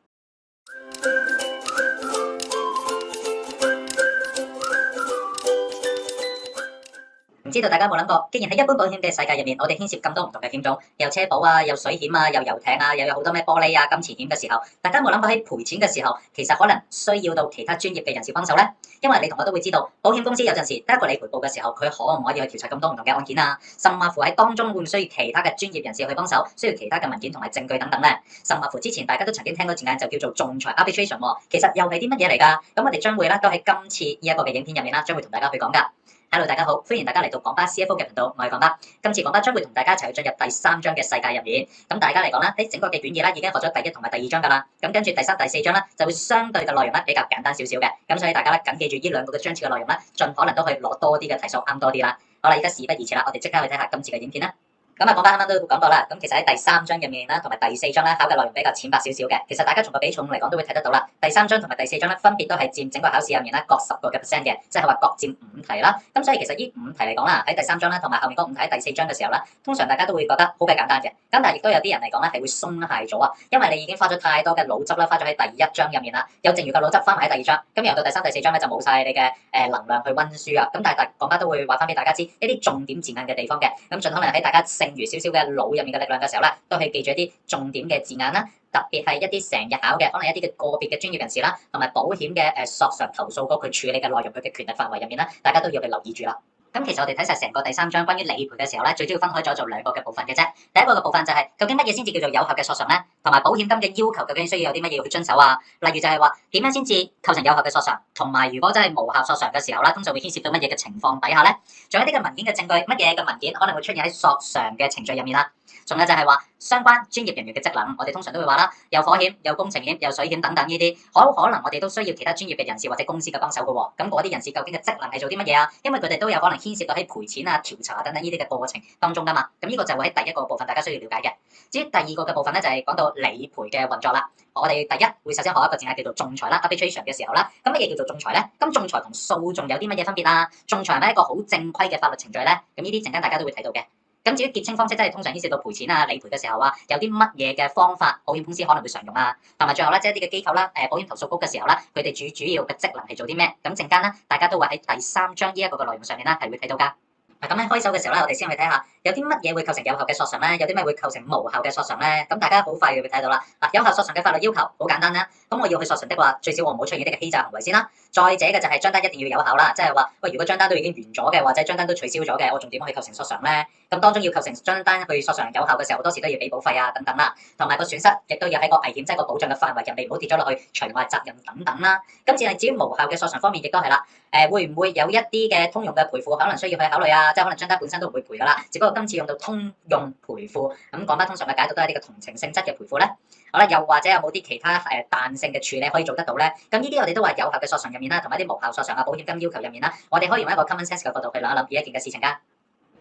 唔知道大家有冇諗過，既然喺一般保險嘅世界入面，我哋牽涉咁多唔同嘅險種，有車保啊，有水險啊，有遊艇啊，又有好多咩玻璃啊、金錢險嘅時候，大家有冇諗過喺賠錢嘅時候，其實可能需要到其他專業嘅人士幫手呢？因為你同我都會知道，保險公司有陣時得一個理賠部嘅時候，佢可唔可以去調查咁多唔同嘅案件啊？甚或乎喺當中會唔需要其他嘅專業人士去幫手，需要其他嘅文件同埋證據等等呢？甚或乎之前大家都曾經聽過字眼就叫做仲裁 arbitration 喎，其實又係啲乜嘢嚟㗎？咁我哋將會咧都喺今次呢一個嘅影片入面啦，將會同大家去講㗎。Hello， 大家好，歡迎大家嚟到廣巴 CFO 嘅頻道，我係廣巴。今次廣巴將會同大家一齊去進入第3章嘅世界入面。咁大家嚟講啦，喺整個嘅卷二啦，已經學咗第1同埋第2章噶啦。咁跟住第3、第4章啦，就會相對嘅內容咧比較簡單少少嘅。咁所以大家咧緊記住呢兩個嘅章次嘅內容咧，盡可能都去攞多啲嘅題數啱多啲啦。好啦，而家事不宜遲啦，我哋即刻去睇下今次嘅影片啦。咁啊，講翻啱啱都講過啦。咁其實喺第3章入面啦，同埋第4章咧，考嘅內容比較淺白少少嘅。其實大家從個比重嚟講都會睇得到啦。第3章同埋第4章咧，分別都係佔整個考試入面咧各10個嘅 percent 嘅，即係話各佔5題啦。咁所以其實呢5題嚟講啦，喺第3章啦，同埋後面嗰5題喺第4章嘅時候啦，通常大家都會覺得好鬼簡單嘅。咁但係亦都有啲人嚟講咧係會鬆懈咗啊，因為你已經花咗太多嘅腦汁啦，花咗喺第1章入面啦，有剩餘嘅腦汁花埋喺第2章，咁由到第3、第4章咧就冇晒你嘅能量去溫書啊。咁但係講翻都會話翻俾大家知一啲重點字眼嘅地方嘅，咁盡可能喺大家剩餘少少嘅腦入面嘅力量嘅時候咧，都係記住一啲重點嘅字眼啦，特別係一啲成日考嘅，可能一啲嘅個別嘅專業人士啦，同埋保險嘅索償投訴局佢處理嘅內容，佢嘅權力範圍入面啦，大家都要去留意住啦。咁其實我哋睇晒成個第3章關於理賠嘅時候咧，最主要分開咗做2個嘅部分嘅啫。第一個嘅部分就係究竟乜嘢先至叫做有效嘅索償咧，同埋保險金嘅要求究竟需要有啲乜嘢要去遵守啊？例如就係話點樣先至構成有效嘅索償，同埋如果真係無效索償嘅時候啦，通常會牽涉到乜嘢嘅情況底下咧？仲有啲嘅文件嘅證據，乜嘢嘅文件可能會出現喺索償嘅程序入面啦？仲有就係話相關專業人員嘅職能，我哋通常都會話啦，有火險、有工程險、有水險等等呢啲，可能我哋都需要其他專業嘅人士或者公司嘅幫手嘅喎。咁嗰啲人士究竟嘅職能係做啲乜嘢啊？因為佢哋都有可能牽涉到喺賠錢啊、調查等等呢啲嘅過程當中噶嘛。咁呢個就會喺第一個部分大家需要了解嘅。至於第二個嘅部分咧，就係講到理賠嘅運作啦。我哋第一會首先學一個字眼叫做仲裁啦 arbitration 嘅時候啦。咁乜嘢叫做仲裁咧？咁仲裁同訴訟有啲乜嘢分別啊？仲裁係咪一個好正規嘅法律程序咧？咁呢啲陣間大家都會睇到嘅。咁至於結清方式，即係通常牽涉到賠錢啊、理賠嘅時候啊，有啲乜嘢嘅方法，保險公司可能會常用啊。同埋最後咧，即係一啲嘅機構啦，保險投訴局嘅時候啦，佢哋主要嘅職能係做啲咩？咁陣間咧，大家都會喺第3章呢一個嘅內容上面啦，係會睇到噶。嗱，咁喺開手嘅時候咧，我哋先去睇下有啲乜嘢會構成有效嘅索償咧，有啲咩會構成無效嘅索償咧。咁大家好快就會睇到啦。嗱，有效索償嘅法律要求好簡單啦。咁我要去索償的話，最少我唔好出現呢個欺詐行為先啦。再者嘅就係張單一定要有效啦，即係話喂，如果張單都已經完咗嘅，或者張單都取消咗嘅，我仲點去構成索償咧？咁當中要構成張單去索償有效嘅時候，好多時都要俾保費啊等等啦，同埋個損失亦都要喺個危險即係個保障嘅範圍入面，唔好跌咗落去除外責任等等啦。咁至於無效嘅索償方面，亦都係啦。會唔會有一啲嘅通用嘅賠付可能需要去考慮啊？即係可能張單本身都唔會賠噶啦，只不過今次用到通用賠付，咁講翻通常嘅解讀都係呢個同情性質嘅賠付咧。好啦，又或者有冇啲其他彈性嘅處理可以做得到咧？咁呢啲我哋都話有效嘅索償入面啦，同埋啲無效索償啊、保險金要求入面啦，我哋可以用一個 common sense 嘅角度去諗一諗呢一件嘅事情噶。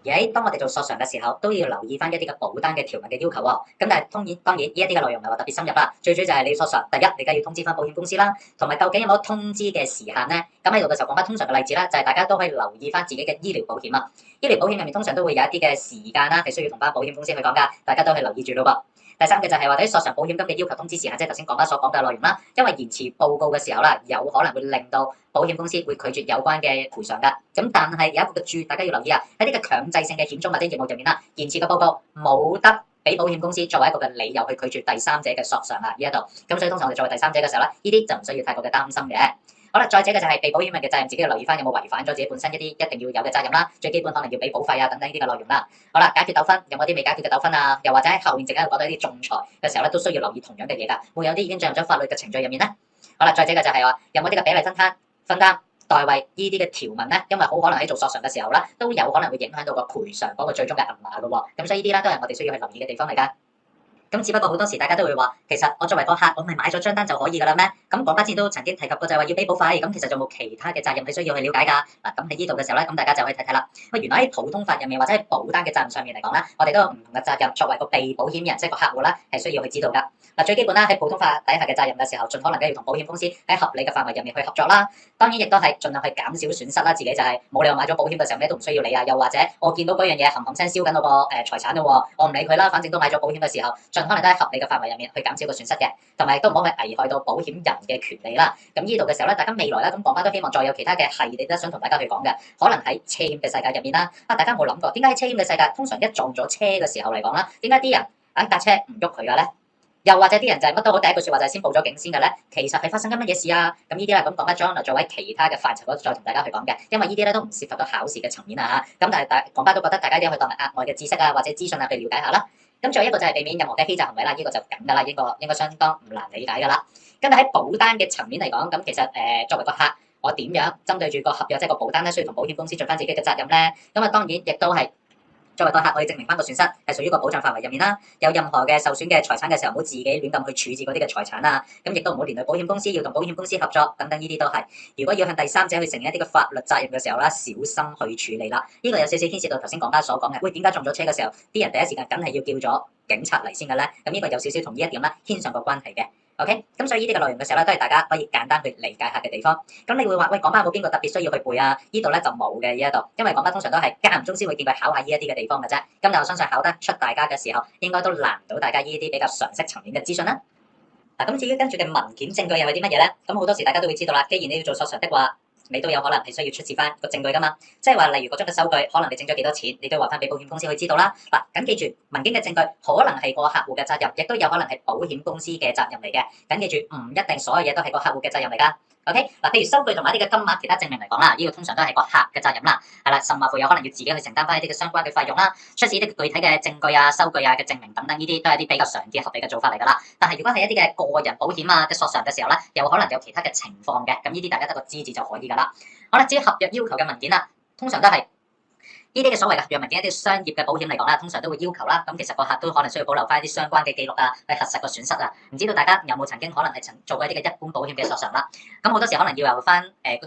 而喺當我哋做索償嘅時候，都要留意翻一啲嘅保單嘅條文嘅要求喎。咁但係當然呢一啲嘅內容唔係話特別深入啦。最主要就係你索償，第一你梗係要通知翻保險公司啦，同埋究竟有冇通知嘅時限咧？咁喺度嘅時候講翻通常嘅例子啦，就係大家都可以留意翻自己嘅醫療保險啊。醫療保險入面通常都會有一啲嘅時間啦，係需要同翻保險公司去講噶，大家都去留意住咯噃。第三嘅就係話啲索償保險金嘅要求通知時限，即係頭先講翻所講嘅內容啦。因為延遲報告嘅時候啦，有可能會令到保險公司會拒絕有關嘅賠償噶。咁但係有一個嘅注，大家要留意啊，喺呢個強制性嘅險種或者業務入面啦，延遲嘅報告冇得俾保險公司作為一個嘅理由去拒絕第三者嘅索償啊呢一度。咁所以通常我哋作為第三者嘅時候咧，呢啲就唔需要太過嘅擔心嘅。好啦，再者嘅就係被保險人嘅責任，自己要留意翻有冇違反咗自己本身一定要有嘅責任啦。最基本可能要俾保費啊等等呢啲嘅內容啦。好啦，解決糾紛有冇啲未解決嘅糾紛啊？又或者喺後面陣間講到一啲仲裁嘅時候咧，都需要留意同樣嘅嘢㗎。會有啲已經進入咗法律嘅程序入面咧。好啦，再者嘅就係話有冇啲嘅比例分擔代位呢啲嘅條文咧，因為好可能喺做索償嘅時候咧，都有可能會影響到個賠償嗰個最終嘅銀碼㗎喎。咁所以呢啲咧都係我哋需要去留意嘅地方嚟㗎。咁只不過好多時大家都會話，其實我作為個客，我咪買咗張單就可以㗎啦咩？咁講翻之前都曾經提及過，就係話要俾保費，咁其實仲有冇其他嘅責任你需要去了解㗎？嗱，咁喺呢度嘅時候咧，咁大家就可以睇睇啦。喂，原來喺普通法入面或者喺保單嘅責任上面嚟講咧，我哋都有唔同嘅責任，作為個被保險人即係個客戶啦，係需要去知道㗎。嗱，最基本啦，喺普通法底下嘅責任嘅時候，盡可能都要同保險公司喺合理嘅範圍入面去合作啦。當然亦都係盡量去減少損失啦，自己就係冇理由買咗保險嘅時候咩都唔需要理啊。又或者我見到嗰樣嘢冚冚聲燒緊我個財產咯，我唔理佢啦，反正都買咗保險嘅時候，盡可能都喺合理嘅範圍入面去減少個損失嘅，同埋都唔好去危害到保險人嘅權利啦。咁呢度嘅時候咧，大家未來咧咁講翻都希望再有其他嘅系列咧，想同大家去講嘅，可能喺車險嘅世界入面啦。大家有冇諗過點解喺車險嘅世界，通常一撞咗車嘅時候嚟講啦，點解啲人架車唔喐佢嘅咧？又或者啲人就係乜都好，第一句説話就係先報咗警先嘅咧，其實係發生緊乜嘢事啊？咁呢啲咧咁講翻將來作為其他嘅範疇嗰度再同大家去講嘅，因為呢啲咧都唔涉及到考試嘅層面啊嚇。咁但係講翻都覺得大家一定要去當額外嘅知識啊或者資訊啊去了解下啦。咁仲有一個就係避免任何嘅欺詐行為啦，呢個就梗㗎啦，應該相當唔難理解㗎啦。咁喺保單嘅層面嚟講，咁其實作為個客，我點樣針對住個合約即係個保單咧，需要同保險公司盡翻自己嘅責任咧？咁當然亦都係。作為個客，我要證明翻個損失係屬於個保障範圍入面啦。有任何嘅受損嘅財產嘅時候，唔好自己亂咁去處置嗰啲嘅財產啊。咁亦都唔好連累保險公司，要同保險公司合作等等，呢啲都係。如果要向第三者去承認一啲嘅法律責任嘅時候啦，小心去處理啦。呢個有少少牽涉到頭先講家所講嘅，喂，點解撞咗車嘅時候，啲人第一時間梗係要叫咗警察嚟先嘅咧？咁呢個有少少同呢一點啦牽上個關係嘅。OK，咁所以呢啲嘅內容嘅時候咧，都係大家可以簡單去理解下嘅地方。咁你會話喂，講翻有冇邊個特別需要去背啊？呢度咧就冇嘅呢一度，因為講翻通常都係間唔中先會見佢考下呢一啲嘅地方嘅啫。咁但我相信考得出大家嘅時候，應該都難唔到大家呢啲比較常識層面嘅資訊啦。嗱，咁至於跟住嘅文件證據又係啲乜嘢咧？咁好多時大家都會知道啦。既然你要做索償的話，你都有可能係需要出示翻個證據噶嘛，即係話例如嗰張嘅收據，可能你掙咗幾多錢，你都要話翻俾保險公司去知道啦。嗱，緊記住文件嘅證據可能係個客戶嘅責任，亦都有可能係保險公司嘅責任嚟嘅。緊記住唔一定所有嘢都係個客戶嘅責任嚟噶。OK，嗱，譬如收據同埋一啲嘅金額，其他證明嚟講啦，呢個通常都係個客嘅責任啦，係啦，甚至乎有可能要自己去承擔翻一啲嘅相關嘅費用啦，出示一啲具體嘅證據啊、收據啊嘅證明等等，呢啲都係一啲比較常見合理嘅做法嚟㗎啦。但係如果係一啲嘅個人保險啊嘅索償嘅時候咧，有可能有其他嘅情況嘅，咁呢啲大家得個知字就可以㗎啦。好啦，至於合約要求嘅文件啦，通常都係。呢啲嘅所謂嘅合約文件，一啲商業嘅保險嚟講啦，通常都會要求啦。咁其實個客都可能需要保留翻一啲相關嘅記錄啊，去核實個損失啊。唔知道大家有冇曾經可能係做過一啲嘅一般保險嘅索償啦？咁好多時可能要由翻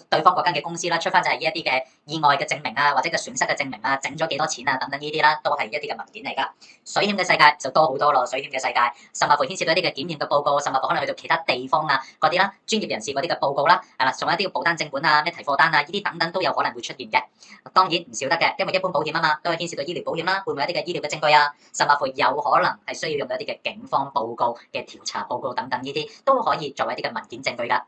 對方嗰間嘅公司啦，出翻就係呢一啲嘅意外嘅證明啊，或者嘅損失嘅證明啊，整咗幾多錢啊等等呢啲啦，都係一啲嘅文件嚟㗎。水險嘅世界就多好多咯，水險嘅世界甚至乎牽涉到一啲嘅檢驗嘅報告，甚至乎可能去到其他地方啊嗰啲啦，專業人士嗰啲嘅報告啦，係啦，仲有一啲嘅保單正本啊、咩提貨單啊，呢啲等等都有可能會出現嘅。當然唔少得嘅，因為一般保險啊嘛，都係牽涉到醫療保險啦，會唔會有一啲嘅醫療嘅證據啊，甚至乎有可能係需要用到一啲嘅警方報告嘅調查報告等等呢啲，都可以作為一啲嘅文件證據㗎。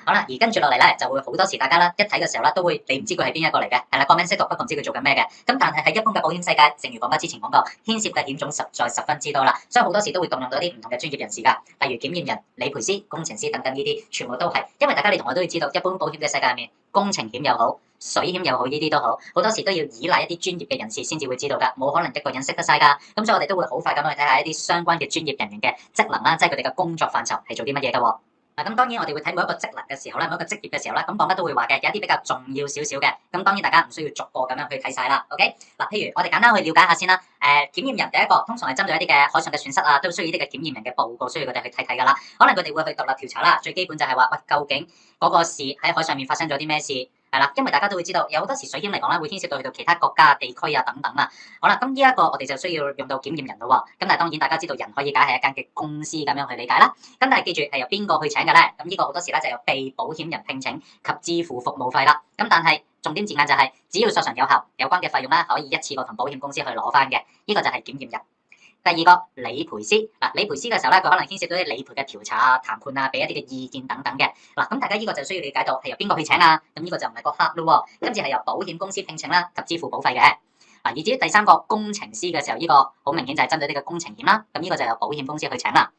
好啦，而跟住落嚟咧，就會好多時大家啦一睇嘅時候啦，都會你唔知佢係邊一個嚟嘅，係啦，個名識讀，不過唔知佢做緊咩嘅。咁但係喺一般嘅保險世界，正如講翻之前講過，牽涉嘅險種實在十分之多啦，所以好多時都會動用到一啲唔同嘅專業人士㗎，例如檢驗人、理賠師、工程師等等呢啲，全部都係。因為大家你同我都要知道，一般保險嘅世界入面，工程險又好，水險又好，呢啲都好，好多時都要依賴一啲專業嘅人士先至會知道㗎，冇可能一個人識得晒㗎。咁所以我哋都會好快咁去睇下一啲相關嘅專業人員嘅職能啦，即係佢哋嘅工作範疇係做啲乜嘢㗎。咁當然我哋會睇每一個職能嘅時候咧，每一個職業嘅時候咧，咁講乜都會話嘅，有一啲比較重要少少嘅，咁當然大家唔需要逐個咁樣去睇晒啦。OK，嗱，譬如我哋簡單去了解下先啦。檢驗人第一個通常係針對一啲嘅海上嘅損失啊，都需要呢啲嘅檢驗人嘅報告，需要佢哋去睇睇㗎啦。可能佢哋會去獨立調查啦，最基本就係話喂，究竟嗰個事喺海上面發生咗啲咩事？係啦，因為大家都會知道，有好多時水險嚟講咧，會牽涉到去到其他國家、地區啊等等啊。好啦，咁呢一個我哋就需要用到檢驗人咯喎。咁但係當然大家知道，人可以解係一間嘅公司咁樣去理解啦。咁但係記住係由邊個去請嘅咧？咁呢個好多時咧就由被保險人聘請及支付服務費啦。咁但係重點字眼就係，只要索償有效，有關嘅費用咧可以一次過同保險公司去攞翻嘅。呢個就係檢驗人。第二個理賠師，理賠師嘅時候咧，佢可能牽涉到啲理賠嘅調查啊、談判啊，俾一啲嘅意見等等嘅。咁大家呢個就需要了解到係由邊個去請啊？咁呢個就唔係個客咯，跟住係由保險公司聘請啦及支付保費嘅。而至於第三個工程師嘅時候，呢個好明顯就係針對呢個工程險啦。咁呢個就由保險公司去請啦。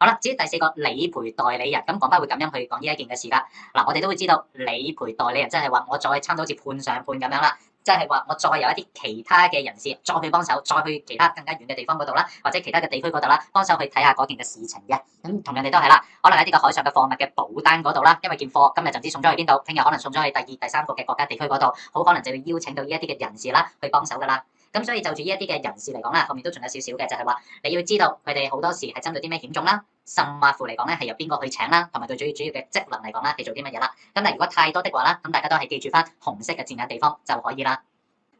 好啦，至於第4個理賠代理人，咁講翻會咁樣去講呢一件嘅事㗎。嗱，我哋都會知道理賠代理人即係話我再差唔多好似判上判咁樣啦。即係話我再有一啲其他嘅人士再去幫手，再去其他更加遠嘅地方嗰度啦，或者其他嘅地區嗰度啦，幫手去睇下嗰件嘅事情嘅。咁同樣地都係啦，可能喺呢個海上嘅貨物嘅保單嗰度啦，因為件貨今日就唔知送咗去邊度，聽日可能送咗去第2、第3個嘅國家地區嗰度，好可能就要邀請到呢一啲嘅人士啦去幫手㗎啦。咁所以就住呢一啲嘅人士嚟講啦，後面都仲有少少嘅，就係話你要知道佢哋好多時係針對啲咩險種啦，甚或乎嚟講咧係由邊個去請啦，同埋佢最主要嘅職能嚟講啦係做啲乜嘢啦。咁但係如果太多的話啦，咁大家都係記住翻紅色嘅字眼地方就可以啦。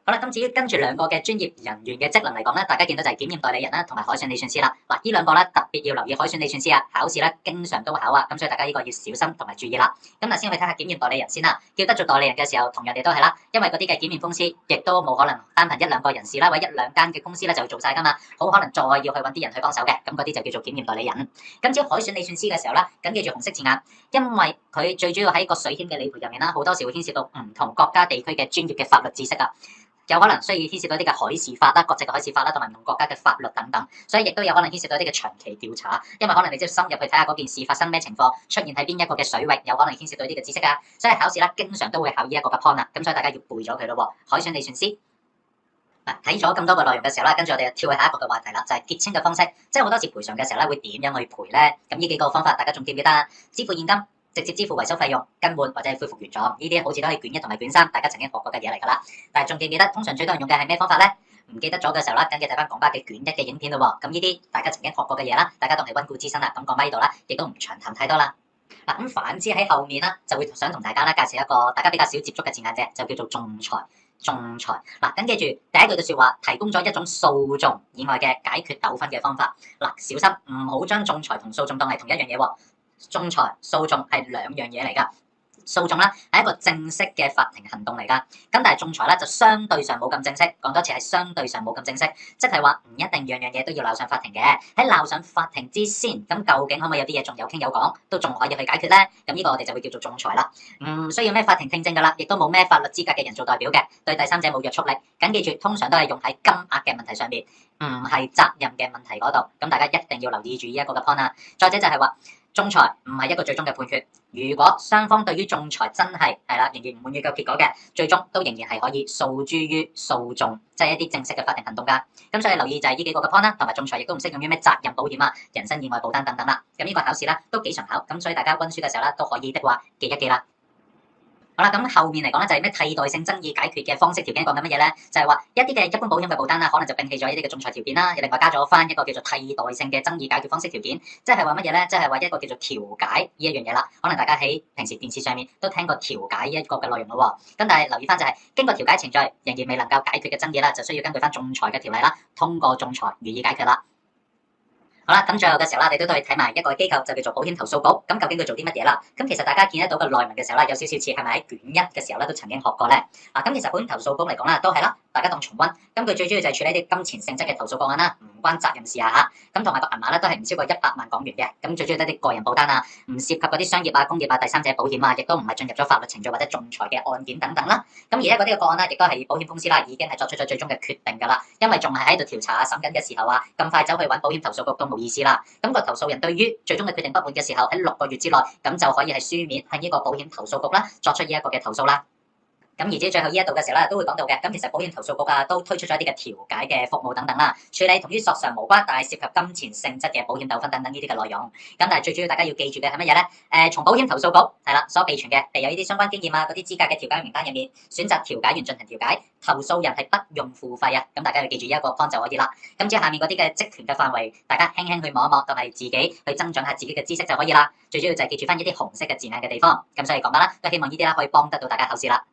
好啦，咁至於跟住2個嘅專業人員嘅職能嚟講咧，大家見到就係檢驗代理人啦，同埋海上理算師啦。嗱，呢2個咧特別要留意海上理算師啊，考試咧經常都考啊，咁所以大家呢個要小心同埋注意啦。咁嗱，先去睇下檢驗代理人先啦。叫得做代理人嘅時候，同樣地都係啦，因為嗰啲嘅檢驗公司亦都冇可能單憑1、2個人士啦，或者1、2間嘅公司咧就做晒噶嘛，好可能再要去揾啲人去幫手嘅，咁嗰啲就叫做檢驗代理人。咁至於海上理算師嘅時候咧，緊記住紅色字眼，因為佢最主要喺個水險嘅理賠入面啦，好多時會牽涉到唔同國家地區嘅專業嘅法律知識啊。有可能需要牽涉到啲嘅海事法啦、國際嘅海事法啦，同埋唔同國家嘅法律等等，所以亦都有可能牽涉到啲嘅長期調查，因為可能你即係深入去睇下嗰件事發生咩情況，出現喺邊一個嘅水域，有可能牽涉到啲嘅知識啊，所以考試啦經常都會考呢一個嘅 point 啊，咁所以大家要背咗佢咯。海上理算師嗱，睇咗咁多個內容嘅時候啦，跟住我哋就跳去下一個嘅話題啦，就係結清嘅方式，即係好多時賠償嘅時候咧會點樣去賠咧？咁呢幾個方法大家仲記唔記得啊？支付現金、直接支付維修費用、更換或者係恢復原狀，呢啲好似都係卷1同埋卷3大家曾經學過嘅嘢嚟㗎啦。但係仲記唔記得通常最多人用嘅係咩方法咧？唔記得咗嘅時候啦，緊記睇翻港巴嘅卷1嘅影片咯喎。咁呢啲大家曾經學過嘅嘢啦，大家當係溫故知新啦。咁講翻呢度啦，亦都唔長談太多啦。嗱，咁反之喺後面啦，就會想同大家咧介紹一個大家比較少接觸嘅字眼啫，就叫做仲裁。仲裁嗱，緊記住第一句嘅説話，提供咗一種訴訟以外嘅解決糾紛嘅方法。嗱，小心唔好將仲裁同訴訟當係同一樣嘢喎。仲裁、訴訟係2樣嘢嚟㗎。訴訟啦係一個正式嘅法庭行動嚟㗎，咁但係仲裁咧就相對上冇咁正式。講多次係相對上冇咁正式，即係話唔一定樣樣嘢都要鬧上法庭嘅。喺鬧上法庭之先，咁究竟可唔可以有啲嘢仲有傾有講，都仲可以去解決咧？咁呢個我哋就會叫做仲裁啦。唔需要咩法庭聽證㗎啦，亦都冇咩法律資格嘅人做代表嘅，對第三者冇約束力。緊記住，通常都係用喺金額嘅問題上面，唔係責任嘅問題嗰度。咁大家一定要留意住呢一個嘅 point 啊。再者就係話，仲裁唔係一個最終嘅判決。如果雙方對於仲裁真係啦，仍然唔滿意嘅結果嘅，最終都仍然係可以訴諸於訴訟，即係一啲正式嘅法庭行動㗎。咁所以留意就係呢幾個嘅 point 啦，同埋仲裁亦都唔適用於咩責任保險啊、人身意外保單等等啦。咁呢個考試啦都幾常考，咁所以大家溫書嘅時候啦都可以的話記一記啦。好啦，咁後面嚟講咧就係咩替代性爭議解決嘅方式條件講緊乜嘢咧？就係話一啲嘅一般保險嘅保單啦，可能就摒棄咗呢啲嘅仲裁條件啦，另外加咗翻一個叫做替代性嘅爭議解決方式條件，即係話乜嘢咧？即係話一個叫做調解呢一樣嘢啦。可能大家喺平時電視上面都聽過調解呢一個嘅內容咯。咁但係留意翻就係經過調解程序仍然未能夠解決嘅爭議啦，就需要根據翻仲裁嘅條例啦，通過仲裁予以解決啦。好啦，咁最後嘅時候啦，你都去睇埋一個機構就叫做保險投訴局。咁究竟佢做啲乜嘢啦？咁其實大家見得到個內文嘅時候啦，有少少似係咪喺卷1嘅時候咧都曾經學過咧？咁其實保險投訴局嚟講啦，都係啦，大家當重溫。咁佢最主要就係處理啲金錢性質嘅投訴個案啦，唔關責任事啊嚇。咁同埋個銀碼咧都係唔超過100萬港元嘅。咁最主要得啲個人保單啊，唔涉及嗰啲商業啊、工業啊、第三者保險啊，亦都唔係進入咗法律程序或者仲裁嘅案件等等啦。咁而家嗰啲嘅個案咧，亦都係保險公司啦，已經係作出咗最終嘅決定㗎啦。因為仲係喺度調查啊、審緊嘅時候啊，咁快走去揾保險投訴局都冇意思啦。咁個投訴人對於最終嘅決定不滿嘅時候，喺6個月之內，咁就可以係書面向呢個保險投訴局啦作出呢一個嘅投訴啦。咁而至於最後呢一度嘅時候咧，都會講到嘅。咁其實保險投訴局啊，都推出咗一啲嘅調解嘅服務等等啦，處理同於索償無關，但係涉及金錢性質嘅保險糾紛等等呢啲嘅內容。咁但係最主要大家要記住嘅係乜嘢咧？從保險投訴局係啦所備存嘅，有呢啲相關經驗啊，嗰啲資格嘅調解名單入面，選擇調解員進行調解，投訴人係不用付費啊。咁大家要記住呢一個 point 就可以啦。咁至於下面嗰啲嘅職權嘅範圍，大家輕輕去摸一摸，同埋自己去增長下自己嘅知識就可以啦。最主要就係記住翻呢啲紅色嘅字眼嘅地方。咁所以講翻啦，都希望呢啲啦可以幫得到大家考試啦。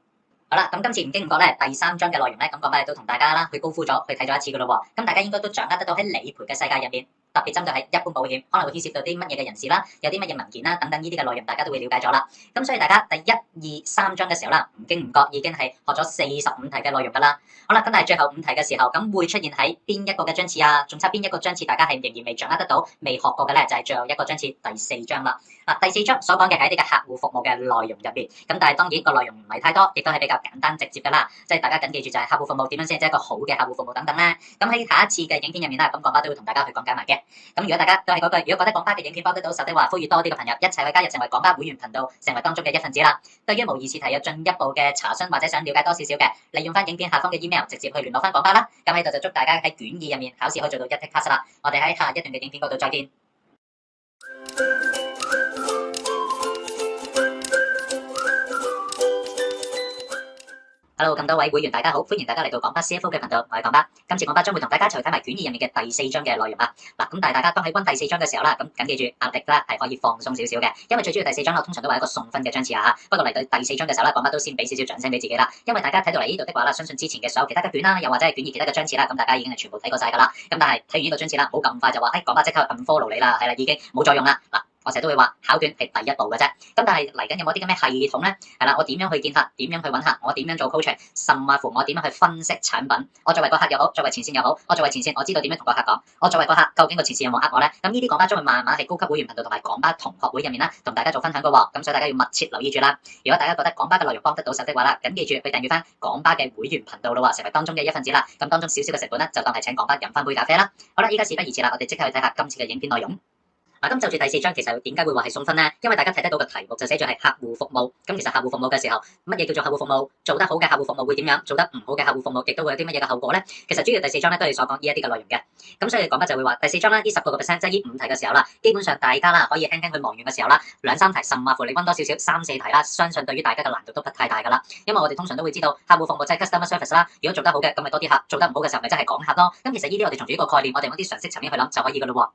好啦，咁今次唔經唔覺咧，第3章嘅內容咧，咁講翻嚟都同大家啦去高呼咗，去睇咗一次噶咯喎。咁大家應該都掌握得到喺理賠嘅世界入面，特別針對係一般保險，可能會牽涉到啲乜嘢嘅人士啦，有啲乜嘢文件啦等等呢啲嘅內容，大家都會了解咗啦。咁所以大家第1、2、3章嘅時候啦，唔經唔覺已經係學咗45題嘅內容噶啦。好啦，咁但係最後5題嘅時候，咁會出現喺邊一個嘅章次啊？仲差邊一個章次大家係仍然未掌握得到、未學過嘅咧？就係最後一個章次第4章啦。第四章所講嘅係一啲嘅客戶服務嘅內容入面，咁但係當然個內容唔係太多，亦都係比較簡單直接㗎啦。即係大家緊記住就係客戶服務點樣先係一個好嘅客戶服務等等咧。咁喺下一次嘅影片入面啦，咁講巴都會同大家去講解埋嘅。咁如果大家都係嗰句，如果覺得講巴嘅影片幫得到手的話，呼籲多啲嘅朋友一齊去加入成為講巴會員頻道，成為當中嘅一份子啦。對於無疑試題有進一步嘅查詢或者想了解多少少嘅，利用翻影片下方嘅 email 直接去聯絡翻講巴啦。咁喺度就祝大家喺卷二入面考試可以做到一 tick pass 啦。我哋喺下一段嘅影片嗰度再見。Hello，咁多位會員大家好，歡迎大家嚟到講巴 CFO 嘅頻道，我係講巴。今次講巴將會同大家一齊睇埋卷二入面嘅第四章嘅內容啊。嗱，咁但係大家當喺溫第四章嘅時候啦，咁緊記住壓力啦係可以放鬆少少嘅，因為最主要第四章啦通常都係一個送分嘅章次啊。不過嚟到第四章嘅時候啦，講巴都先俾少少掌聲俾自己啦，因為大家睇到嚟呢度的話啦，相信之前嘅所有其他嘅卷啦，又或者係卷二其他嘅章次啦，咁大家已經係全部睇過晒噶啦。咁但係睇完呢個章次啦，唔好咁快就話，講巴即刻 unfollow 你啦，係啦，已經冇作用啦。嗱，我成日都會話考卷係第一步嘅啫，咁但係嚟緊有冇啲咁嘅系統咧？係啦，我點樣去見客？點樣去揾客？我點樣做 coaching？甚至乎我點樣去分析產品？我作為個客又好，作為前線又好，我作為前線，我知道點樣同個客講。我作為個客，究竟個前線有冇呃我咧？咁呢啲講巴將會慢慢喺高級會員頻道同埋講巴同學會入面啦，同大家做分享嘅喎。咁所以大家要密切留意住啦。如果大家覺得講巴嘅內容幫得到手的話啦，咁記住去訂閱翻講巴嘅會員頻道咯，成為當中嘅一份子啦。咁當中少少嘅成本咧，就當係請講巴飲翻杯咖啡啦。好啦，依家事不宜遲啦，我哋即刻去睇下今次嘅影片內容。咁就住第四章，其實點解會話係送分呢？因為大家睇得到個題目就寫住係客戶服務。咁其實客戶服務嘅時候，乜嘢叫做客戶服務？做得好嘅客戶服務會點樣？做得唔好嘅客戶服務亦都會有啲乜嘢嘅後果呢？其實主要第四章咧都係所講呢一啲嘅內容嘅。咁所以講法就會話第四章咧呢10個 percent，即係呢5題嘅時候啦，基本上大家啦可以輕輕去忙完嘅時候啦，2、3題，甚至乎你溫多少少3、4題啦，相信對於大家嘅難度都不太大噶啦。因為我哋通常都會知道客戶服務即係 customer service 啦。如果做得好嘅，咁咪多啲客；做得唔好嘅時候，咪真係講客咯。咁其實呢啲我哋從住呢個概念，我哋用啲常識層面去諗就可以噶咯。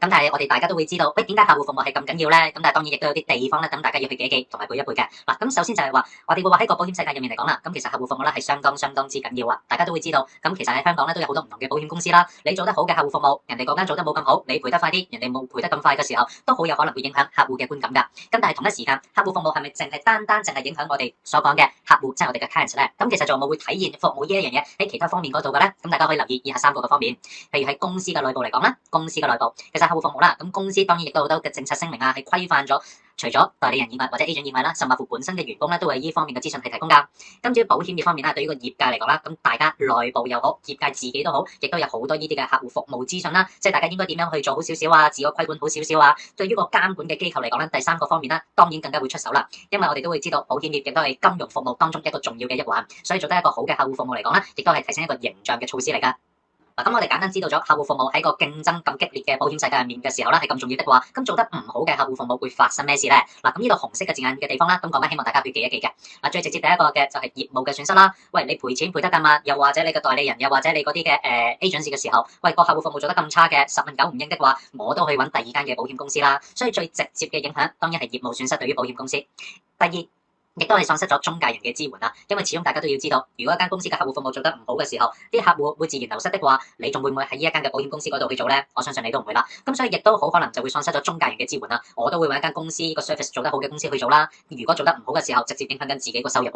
咁但係我哋大家都會知道，喂，點解客戶服務係咁緊要咧？咁但係當然亦都有啲地方咧，咁大家要去記一記同埋背一背嘅。嗱，咁首先就係話，我哋會話喺個保險世界入面嚟講啦，咁其實客戶服務咧係相當之緊要啊！大家都會知道，咁其實喺香港咧都有好多唔同嘅保險公司啦。你做得好嘅客戶服務，人哋嗰間做得冇咁好，你賠得快啲，人哋冇賠得咁快嘅時候，都好有可能會影響客戶嘅觀感㗎。咁但係同一時間，客戶服務係咪淨係單淨係影響我哋所講嘅客戶，即係我哋嘅 client 咧？咁其實仲有冇會體現服務呢一樣嘢喺其他方面嗰度嘅咧？咁大家可以留意以下3個嘅方面，譬如喺公司嘅內部嚟講啦，公司嘅內部其實客戶服務啦，咁公司當然亦都好多嘅政策聲明啊，係規範咗，除咗代理人以外或者 agent 以外啦，甚至乎本身嘅員工咧都係呢方面嘅資訊係提供㗎。咁至於保險業方面啦，對於個業界嚟講啦，咁大家內部又好，業界自己都好，亦都有好多呢啲嘅客戶服務資訊啦，即係大家應該點樣去做好少少啊，自我規管好少少啊。對於個監管嘅機構嚟講咧，第3個方面啦，當然更加會出手啦，因為我哋都會知道保險業亦都係金融服務當中一個重要嘅一環，所以做得一個好嘅客戶服務嚟講咧，亦都係提升一個形象嘅措施嚟㗎。嗱，咁我哋簡單知道咗客戶服務喺個競爭咁激烈嘅保險世界入面嘅時候咧，係咁重要的話，咁做得唔好嘅客戶服務會發生咩事咧？嗱，咁呢度紅色嘅字眼嘅地方啦，咁講翻希望大家去記一記嘅。嗱，最直接第一個嘅就係業務嘅損失啦。喂，你賠錢賠得咁密，又或者你嘅代理人，又或者你嗰啲嘅agent 嘅時候，喂，個客戶服務做得咁差嘅，10問9唔應的話，我都去揾第2間嘅保險公司啦。所以最直接嘅影響當然係業務損失對於保險公司。第二，亦都係喪失咗中介人嘅支援啦，因為始終大家都要知道，如果一間公司嘅客戶服務做得唔好嘅時候，啲客戶會自然流失的話，你仲會唔會喺呢一間嘅保險公司嗰度去做咧？我相信你都唔會啦。咁所以亦都好可能就會喪失咗中介人嘅支援啦。我都會揾一間公司個 service 做得好嘅公司去做啦。如果做得唔好嘅時候，直接影響緊自己個收入。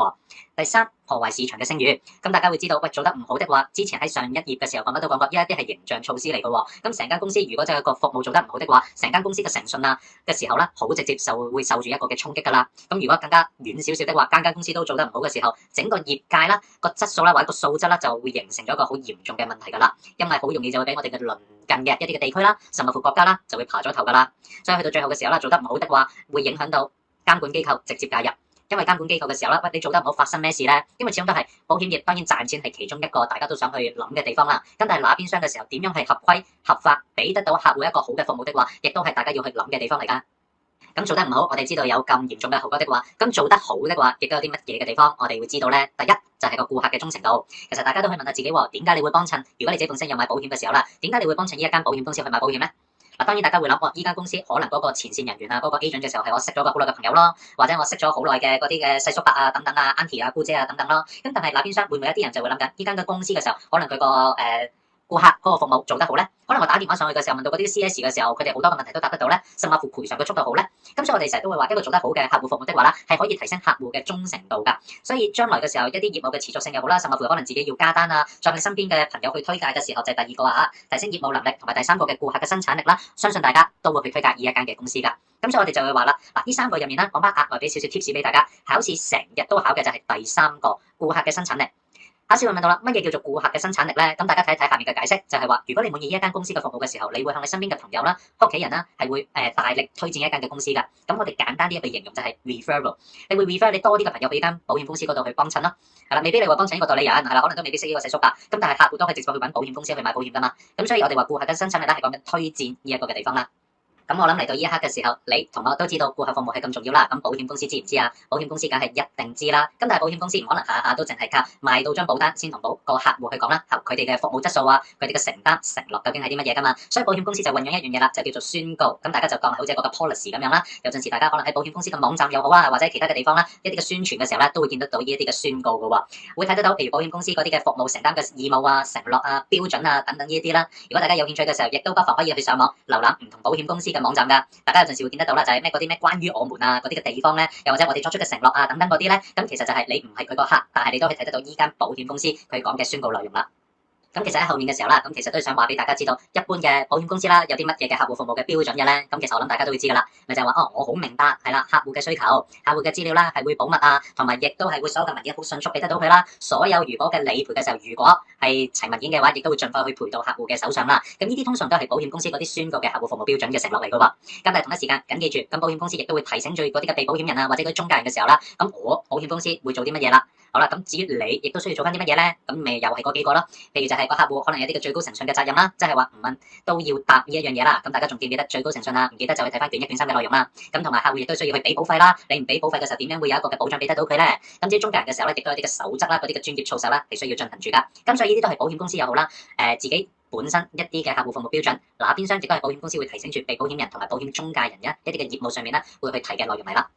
第3，破壞市場嘅聲譽。咁大家會知道，喂，做得唔好的話，之前喺上一頁嘅時候講乜都講過，呢一啲係形象措施嚟嘅喎。咁成間公司如果就係個服務做得唔好的話，成間公司嘅誠信啊嘅時候咧，好直接就會受住一個嘅衝擊㗎啦。咁如果更加遠少少的話，間公司都做得唔好嘅時候，整個業界啦個質素啦或者個素質啦就會形成咗一個好嚴重嘅問題㗎啦，因為好容易就會俾我哋嘅鄰近嘅一啲嘅地區啦，甚至乎國家啦就會爬咗頭㗎啦。所以去到最後嘅時候啦，做得唔好的話，會影響到監管機構直接介入，因為監管機構嘅時候啦，喂，你做得唔好發生咩事咧？因為始終都係保險業，當然賺錢係其中一個大家都想去諗嘅地方啦。咁但係那邊廂嘅時候，點樣係合規合法，俾得到客戶一個好嘅服務的話，亦都係大家要去諗嘅地方嚟㗎。咁做得唔好，我哋知道有咁嚴重嘅後果的話，咁做得好的話，亦都有啲乜嘢嘅地方，我哋會知道咧。第一就係個顧客嘅忠誠度。其實大家都可以問下自己，點解你會幫襯？如果你自己本身有買保險嘅時候啦，點解你會幫襯呢一間保險公司去買保險咧？嗱，當然大家會諗，呢間公司可能嗰個前線人員啊，嗰個 agent 嘅時候係我識咗個好耐嘅朋友咯，或者我識咗好耐嘅嗰啲嘅細叔伯啊等等啊 auntie 啊姑姐啊等等咯。咁但係那邊廂會唔會有啲人就會諗緊，呢間嘅公司嘅時候，可能佢個顧客嗰個服務做得好咧？可能我打電話上去嘅時候問到嗰啲 CS 嘅時候，佢哋好多嘅問題都答得到咧，甚至乎賠償嘅速度好咧。咁所以我哋成日都會話一個做得好嘅客戶服務的話啦，係可以提升客戶嘅忠誠度㗎。所以將來嘅時候，一啲業務嘅持續性又好啦，甚至乎可能自己要加單啊，再向身邊嘅朋友去推介嘅時候，就係第二個啊，提升業務能力同埋第三個嘅顧客嘅生產力啦。相信大家都會去推介呢一間嘅公司㗎。咁所以我哋就會話啦，嗱，呢三個入面咧，講翻額外俾少少 tips 俾大家，考試成日都考嘅就係第三個顧客嘅生產力。考試會問到啦，乜嘢叫做顧客嘅生產力咧？咁大家睇一睇下面嘅解釋，就係話，如果你滿意呢一間公司嘅服務嘅時候，你會向你身邊嘅朋友啦、屋企人啦，係會大力推薦一間嘅公司㗎。咁我哋簡單啲去形容就係 referral， 你會 refer 你多啲嘅朋友俾間保險公司嗰度去幫襯咯。係啦，未必你話幫襯呢個代理人，係啦，可能都未必識呢個細叔㗎。咁但係客戶都可以直接去揾保險公司去買保險㗎嘛。咁所以我哋話顧客嘅生產力咧係講緊推薦呢一個嘅地方啦。咁我諗嚟到呢一刻嘅時候，你同我都知道顧客服務係咁重要啦。咁保險公司知唔知啊？保險公司梗係一定知啦。咁但係保險公司唔可能下下都淨係靠賣到張保單先同個客戶去講啦。佢哋嘅服務質素啊，佢哋嘅承擔承諾究竟係啲乜嘢㗎嘛？所以保險公司就運用一樣嘢啦，就叫做宣告。咁大家就當係好似一個 policy 咁樣啦。有陣時大家可能喺保險公司嘅網站又好啊，或者其他嘅地方啦，一啲嘅宣傳嘅時候咧，都會見得到呢一啲嘅宣告㗎喎。會睇得到，譬如保險公司嗰啲嘅服務承擔嘅義務啊、承諾啊、標準啊等等呢一啲啦。如果大家有興趣嘅時候，亦都不妨可以去上網瀏覽唔同保險公司嘅網站㗎。有陣時會見得到啦，就係咩嗰啲咩關於我們啊嗰啲嘅地方咧，又或者我哋作出嘅承諾啊等等嗰啲咧，咁其實就係你唔係佢個客，但係你都可以睇得到依間保險公司佢講嘅宣告內容啦。咁其實喺後面嘅時候啦，咁其實都想話俾大家知道，一般嘅保險公司啦，有啲乜嘢嘅客戶服務嘅標準嘅咧，咁其實我諗大家都會知噶啦，咪就係話我好明白係啦，客戶嘅需求、客戶嘅資料啦，係會保密啊，同埋亦都係會所有嘅文件好迅速俾得到佢啦。所有如果嘅理賠嘅時候，如果係齊文件嘅話，亦都會盡快去賠到客戶嘅手上啦。咁呢啲通常都係保險公司嗰啲宣告嘅客戶服務標準嘅承諾嚟噶喎。咁但係同一時間緊記住，咁保險公司亦都會提醒住嗰啲嘅被保險人啊，或者嗰啲中介人嘅時候啦，咁我保險公司會做啲乜嘢啦？好啦，咁至於你亦都需要做翻啲乜嘢咧？咁咪又係嗰幾個咯。譬如就係個客戶可能有啲嘅最高誠信嘅責任啦，即係話唔問都要答呢一樣嘢啦。咁大家仲記唔記得最高誠信啊？唔記得就去睇翻卷1卷3嘅內容啦。咁同埋客戶亦都需要去俾保費啦。你唔俾保費嘅時候，點樣會有一個嘅保障俾得到佢咧？咁至於中介人嘅時候咧，亦都有啲嘅守則啦，嗰啲嘅專業操守啦，係需要進行住噶。咁所以呢啲都係保險公司又好啦，自己本身一啲嘅客戶服務標準，嗱邊廂亦都係保險公司會提醒住被保險人同埋保險中介人一啲嘅業務上面咧，會去提嘅內容嚟啦。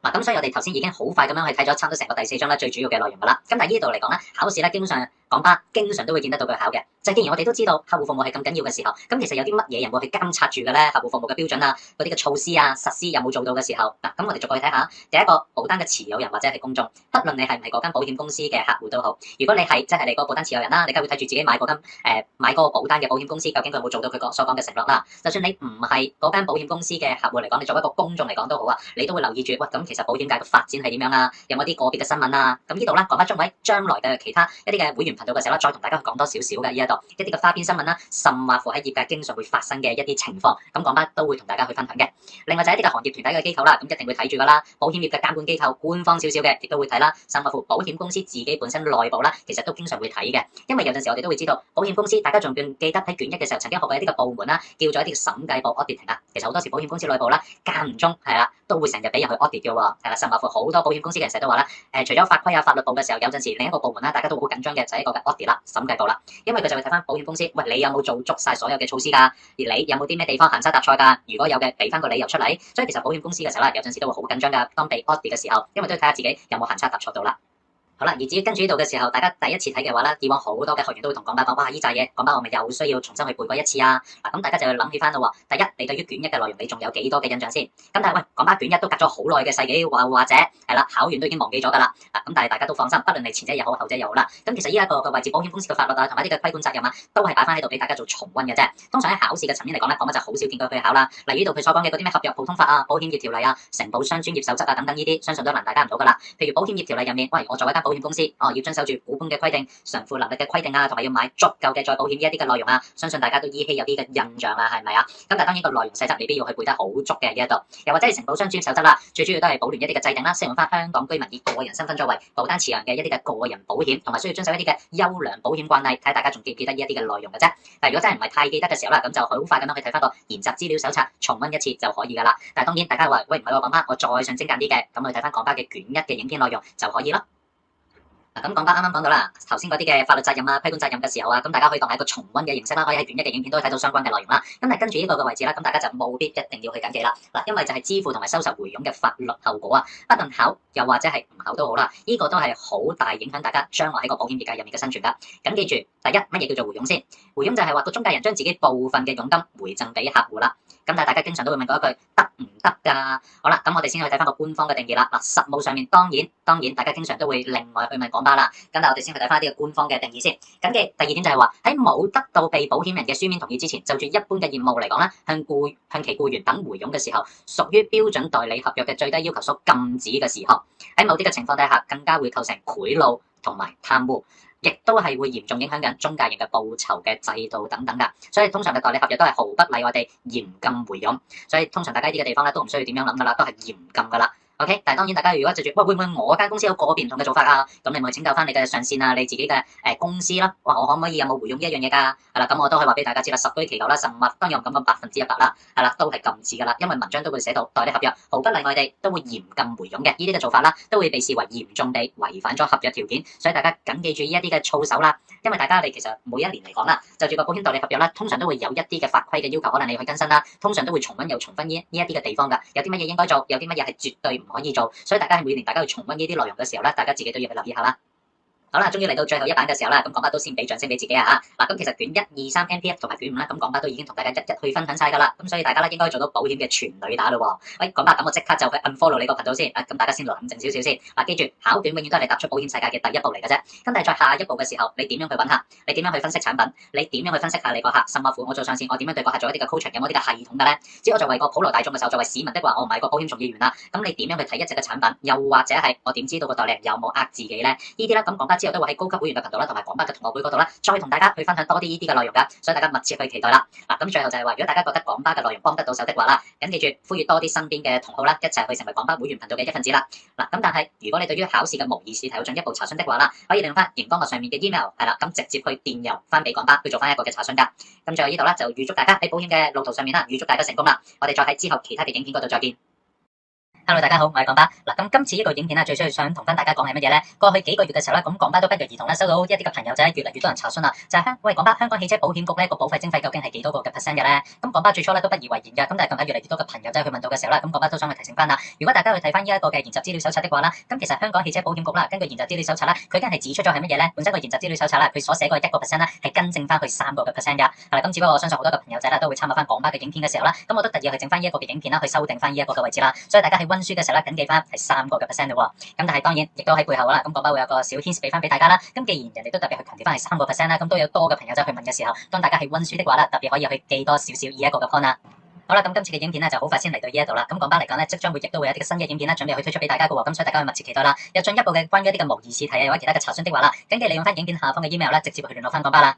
咁所以我哋頭先已經好快咁樣去睇咗差唔多成個第4章啦，最主要嘅內容噶啦。咁但係呢度嚟講咧，考試咧基本上講巴經常都會見得到佢考嘅。就係既然我哋都知道客戶服務係咁緊要嘅時候，咁其實有啲乜嘢人會去監察住嘅咧？客戶服務嘅標準啊，嗰啲嘅措施啊，實施有冇做到嘅時候，嗱，咁我哋逐個去睇下。第一個保單嘅持有人或者係公眾，不論你係唔係嗰間保險公司嘅客戶都好，如果你係即係你個保單持有人啦，你梗係會睇住自己買嗰間買嗰個保單嘅保險公司究竟佢有冇做到佢所講嘅承諾啦。就算你唔係嗰間保險公司嘅客戶嚟講，你作為一個公眾嚟講都好啊，你都會留意住，喂，咁其實保險界嘅發展係點樣啊？有冇啲個別嘅新聞啊？咁呢度咧講翻中位將來嘅其他一啲嘅會員頻道嘅時候咧，再同大家去講多少少嘅呢一度一啲嘅花邊新聞啦，甚或乎喺業界經常會發生嘅一啲情況，咁講翻都會同大家去分享嘅。另外就係一啲嘅行業團體嘅機構啦，咁一定會睇住噶啦。保險業嘅監管機構官方少少嘅，亦都會睇啦。甚或乎保險公司自己本身內部啦，其實都經常會睇嘅。因為有陣時我哋都會知道，保險公司大家仲記得喺卷1嘅時候曾經學過一啲嘅部門啦，叫做一啲審計部 auditing 啊。其實好多時保險公司內部啦，間唔中係啦，都會成日俾人去 audit 嘅喎。係啦，甚或乎好多保險公司嘅人成日都話啦，除咗法規啊、法律部嘅時候，有陣時另一個部門啦，大家都好緊張嘅就係一個嘅 audit 啦，審計部啦。因為佢就會睇翻保險公司，喂，你有冇做足晒所有嘅措施㗎？而你有冇啲咩地方行差踏錯㗎？如果有嘅，俾翻個理由出嚟。所以其實保險公司嘅時候啦，有陣時都會好緊張㗎。當被 audit 嘅時候，因為都要睇下自己有冇行差踏錯到啦。好啦，而至於跟住呢度嘅時候，大家第一次睇嘅話咧，以往好多嘅學員都會同講班講，哇，呢扎嘢講班我咪又需要重新去背過一次啊！嗱，咁大家就要諗起翻咯。第一，你對於卷1嘅內容你仲有幾多嘅印象先？咁但係喂，講班卷1都隔咗好耐嘅世紀，或者係啦，考完都已經忘記咗㗎啦。嗱，咁但係大家都放心，不論你前者又好，後者又好啦。咁其實呢一個嘅位置，保險公司嘅法律啊，同埋啲嘅規管責任啊，都係擺翻喺度俾大家做重溫嘅啫。通常喺考試嘅層面嚟講咧，講乜就好少見到佢考啦。例如呢度佢所講嘅嗰啲咩合約普通法啊、保險業條例啊、承保商專業守則啊等等呢啲，相信都難大家唔到㗎啦。譬如保險業條例入面，喂，我作為一間保險公司，要遵守住股本嘅規定、償付能力嘅規定啊，同埋要買足夠嘅再保險呢一啲嘅內容啊，相信大家都依稀有啲嘅印象啊，係咪啊？咁但係當然個內容細則未必要去背得好足嘅呢一度，又或者係承保商專業守則啦，最主要都係保聯一啲嘅制定啦，適用翻香港居民以個人身份作為保單持有人嘅一啲嘅個人保險，同埋需要遵守一啲嘅優良保險慣例，睇下大家仲記唔記得呢一啲嘅內容嘅啫。但係如果真係唔係太記得嘅時候啦，咁就好快咁樣去睇翻個研習資料手冊，重溫一次就可以噶啦。但係當然大家話喂，唔係我講翻，我再想精簡啲嘅，咁去睇翻講翻嘅卷1嘅影片內容就可以咯。咁講翻啱啱講到啦，頭先嗰啲嘅法律責任啊、規管責任嘅時候啊，咁大家可以當係一個重溫嘅形式啦，可以喺短一嘅影片都可以睇到相關嘅內容啦。咁但係跟住呢個嘅位置啦，咁大家就務必一定要去緊記啦。嗱，因為就係支付同埋收受回佣嘅法律後果啊，不論考又或者係唔考都好啦，呢個都係好大影響大家將來喺個保險業界入面嘅生存噶。咁記住，第一，乜嘢叫做回佣先？回佣就係話個中介人將自己部分嘅佣金回贈俾客戶啦。咁但係大家經常都會問過一句，得唔得㗎？好啦，咁我哋先去睇翻個官方嘅定義啦。嗱，實務上面當然大家經常都會另外去問廣巴啦。咁但係我哋先去睇翻啲嘅官方嘅定義先。咁嘅第二點就係話喺冇得到被保險人嘅書面同意之前，就住一般嘅業務嚟講咧，向其僱員等回佣嘅時候，屬於標準代理合約嘅最低要求所禁止嘅事項。喺某啲嘅情況底下，更加會構成賄賂同埋貪污。亦都係會嚴重影響緊中介人嘅報酬嘅制度等等㗎，所以通常嘅代理合約都係毫不例外地嚴禁回佣，所以通常大家呢啲嘅地方咧都唔需要點樣諗㗎啦，都係嚴禁㗎啦。OK， 但係當然大家如果就住，喂，會唔會我間公司有個別唔同嘅做法啊？咁你咪請教翻你嘅上線啊，你自己嘅公司啦。哇，我可唔可以有冇回佣呢一樣嘢㗎？係啦，咁我都可以話俾大家知啦，十居其九啦，實物當然唔敢講100%啦，係啦，都係禁止㗎啦，因為文章都會寫到代理合約毫不例外地都會嚴禁回佣嘅，呢啲嘅做法啦，都會被視為嚴重地違反咗合約條件，所以大家緊記住呢一啲嘅操守啦。因為大家你其實每一年嚟講啦，就住個保險代理合約啦，通常都會有一啲嘅法規嘅要求，可能你要去更新啦，通常都會重溫又重溫呢一啲嘅地方㗎，有啲乜嘢應該做，有啲乜嘢係絕對唔可以做，所以大家喺每年大家去重溫呢啲內容嘅時候咧，大家自己都要去留意下啦。好啦，終於嚟到最後一版嘅時候啦，咁廣巴都先俾掌聲俾自己啊嚇！嗱，咁其實卷1、2、3 MPF 同埋卷5啦，咁廣巴都已經同大家一一去分享晒㗎啦，咁所以大家咧應該做到保險嘅全女打咯喎。喂，廣巴，咁我即刻就去 unfollow 你個頻道先，咁大家先冷靜少少先。嗱，記住考卷永遠都係你踏出保險世界嘅第一步嚟嘅啫。咁但係再下一步嘅時候，你點樣去揾客？你點樣去分析產品？你點樣去分析下你個客？甚至乎我做上線，我點樣對個客做一啲嘅 coaching， 有冇啲嘅系統嘅咧？只我作為個普羅大眾嘅時候，作為市民的話，我唔係個保險從業員啦。咁你點樣去睇一隻嘅產品？又或者係我點知道個代理人有冇呃自己咧？呢啲咧，咁廣巴之後都會喺高級會員嘅頻道啦，同埋廣巴嘅同學會嗰度啦，再同大家去分享多啲呢啲嘅內容噶，所以大家密切去期待啦。嗱，咁最後就係話，如果大家覺得廣巴嘅內容幫得到手的話啦，咁記住呼籲多啲身邊嘅同好啦，一齊去成為廣巴會員頻道嘅一份子啦。嗱，咁但係如果你對於考試嘅模擬試題有進一步查詢的話啦，可以利用翻熒光幕上面嘅 email 係啦，咁直接去電郵翻俾廣巴去做翻一個嘅查詢噶。咁最後呢度啦，就預祝大家喺保險嘅路途上面啦，預祝大家成功啦。我哋再喺之後其他嘅影片嗰度再見。Hello， 大家好，我係廣巴。嗱，咁今次呢個影片最需要想同翻大家講係乜嘢咧？過去幾個月嘅時候咧，咁廣巴都不約而同咧收到一啲嘅朋友仔越嚟越多人查詢啦，就係喂，廣巴，香港汽車保險局咧個保費徵費究竟係幾多個嘅 percent 嘅咧？咁廣巴最初咧都不以為然嘅，咁但係近排越嚟越多嘅朋友仔去問到嘅時候啦，咁廣巴都想去提醒翻啦。如果大家去睇翻呢一個嘅研習資料手冊的話啦，咁其實香港汽車保險局啦，根據研習資料手冊啦，佢已經係指出咗係乜嘢咧？本身個研習資料手冊啦，佢所寫嗰1% 啦，係更正翻去3個嘅 percent 㗎。係啦，咁只不過我相信好多嘅朋友仔啦都會參考翻廣巴嘅影片嘅時候啦，咁我都特意去整翻呢一個嘅影片啦，去修訂翻呢一個嘅位置啦。所以大家喺溫書嘅時候啦，緊記翻。係3個嘅 percent 咯喎，咁但係當然亦都喺背後啦，咁廣巴會有個小 hint 俾翻俾大家啦。咁既然人哋都特別去強調翻係3個 percent 啦，咁都有多嘅朋友仔去問嘅時候，當大家係溫書的話啦，特別可以去記多少少呢一個嘅 point 啦。好啦，咁今次嘅影片咧就好快先嚟到呢一度啦。咁廣巴嚟講咧，即將會亦都會有啲嘅新嘅影片啦，準備去推出俾大家嘅喎。咁所以大家去密切期待啦。有進一步嘅關於一啲嘅模擬試題啊，或者其他嘅查詢的話啦，緊記利用翻影片下方嘅 email 啦，直接去聯絡翻廣巴啦。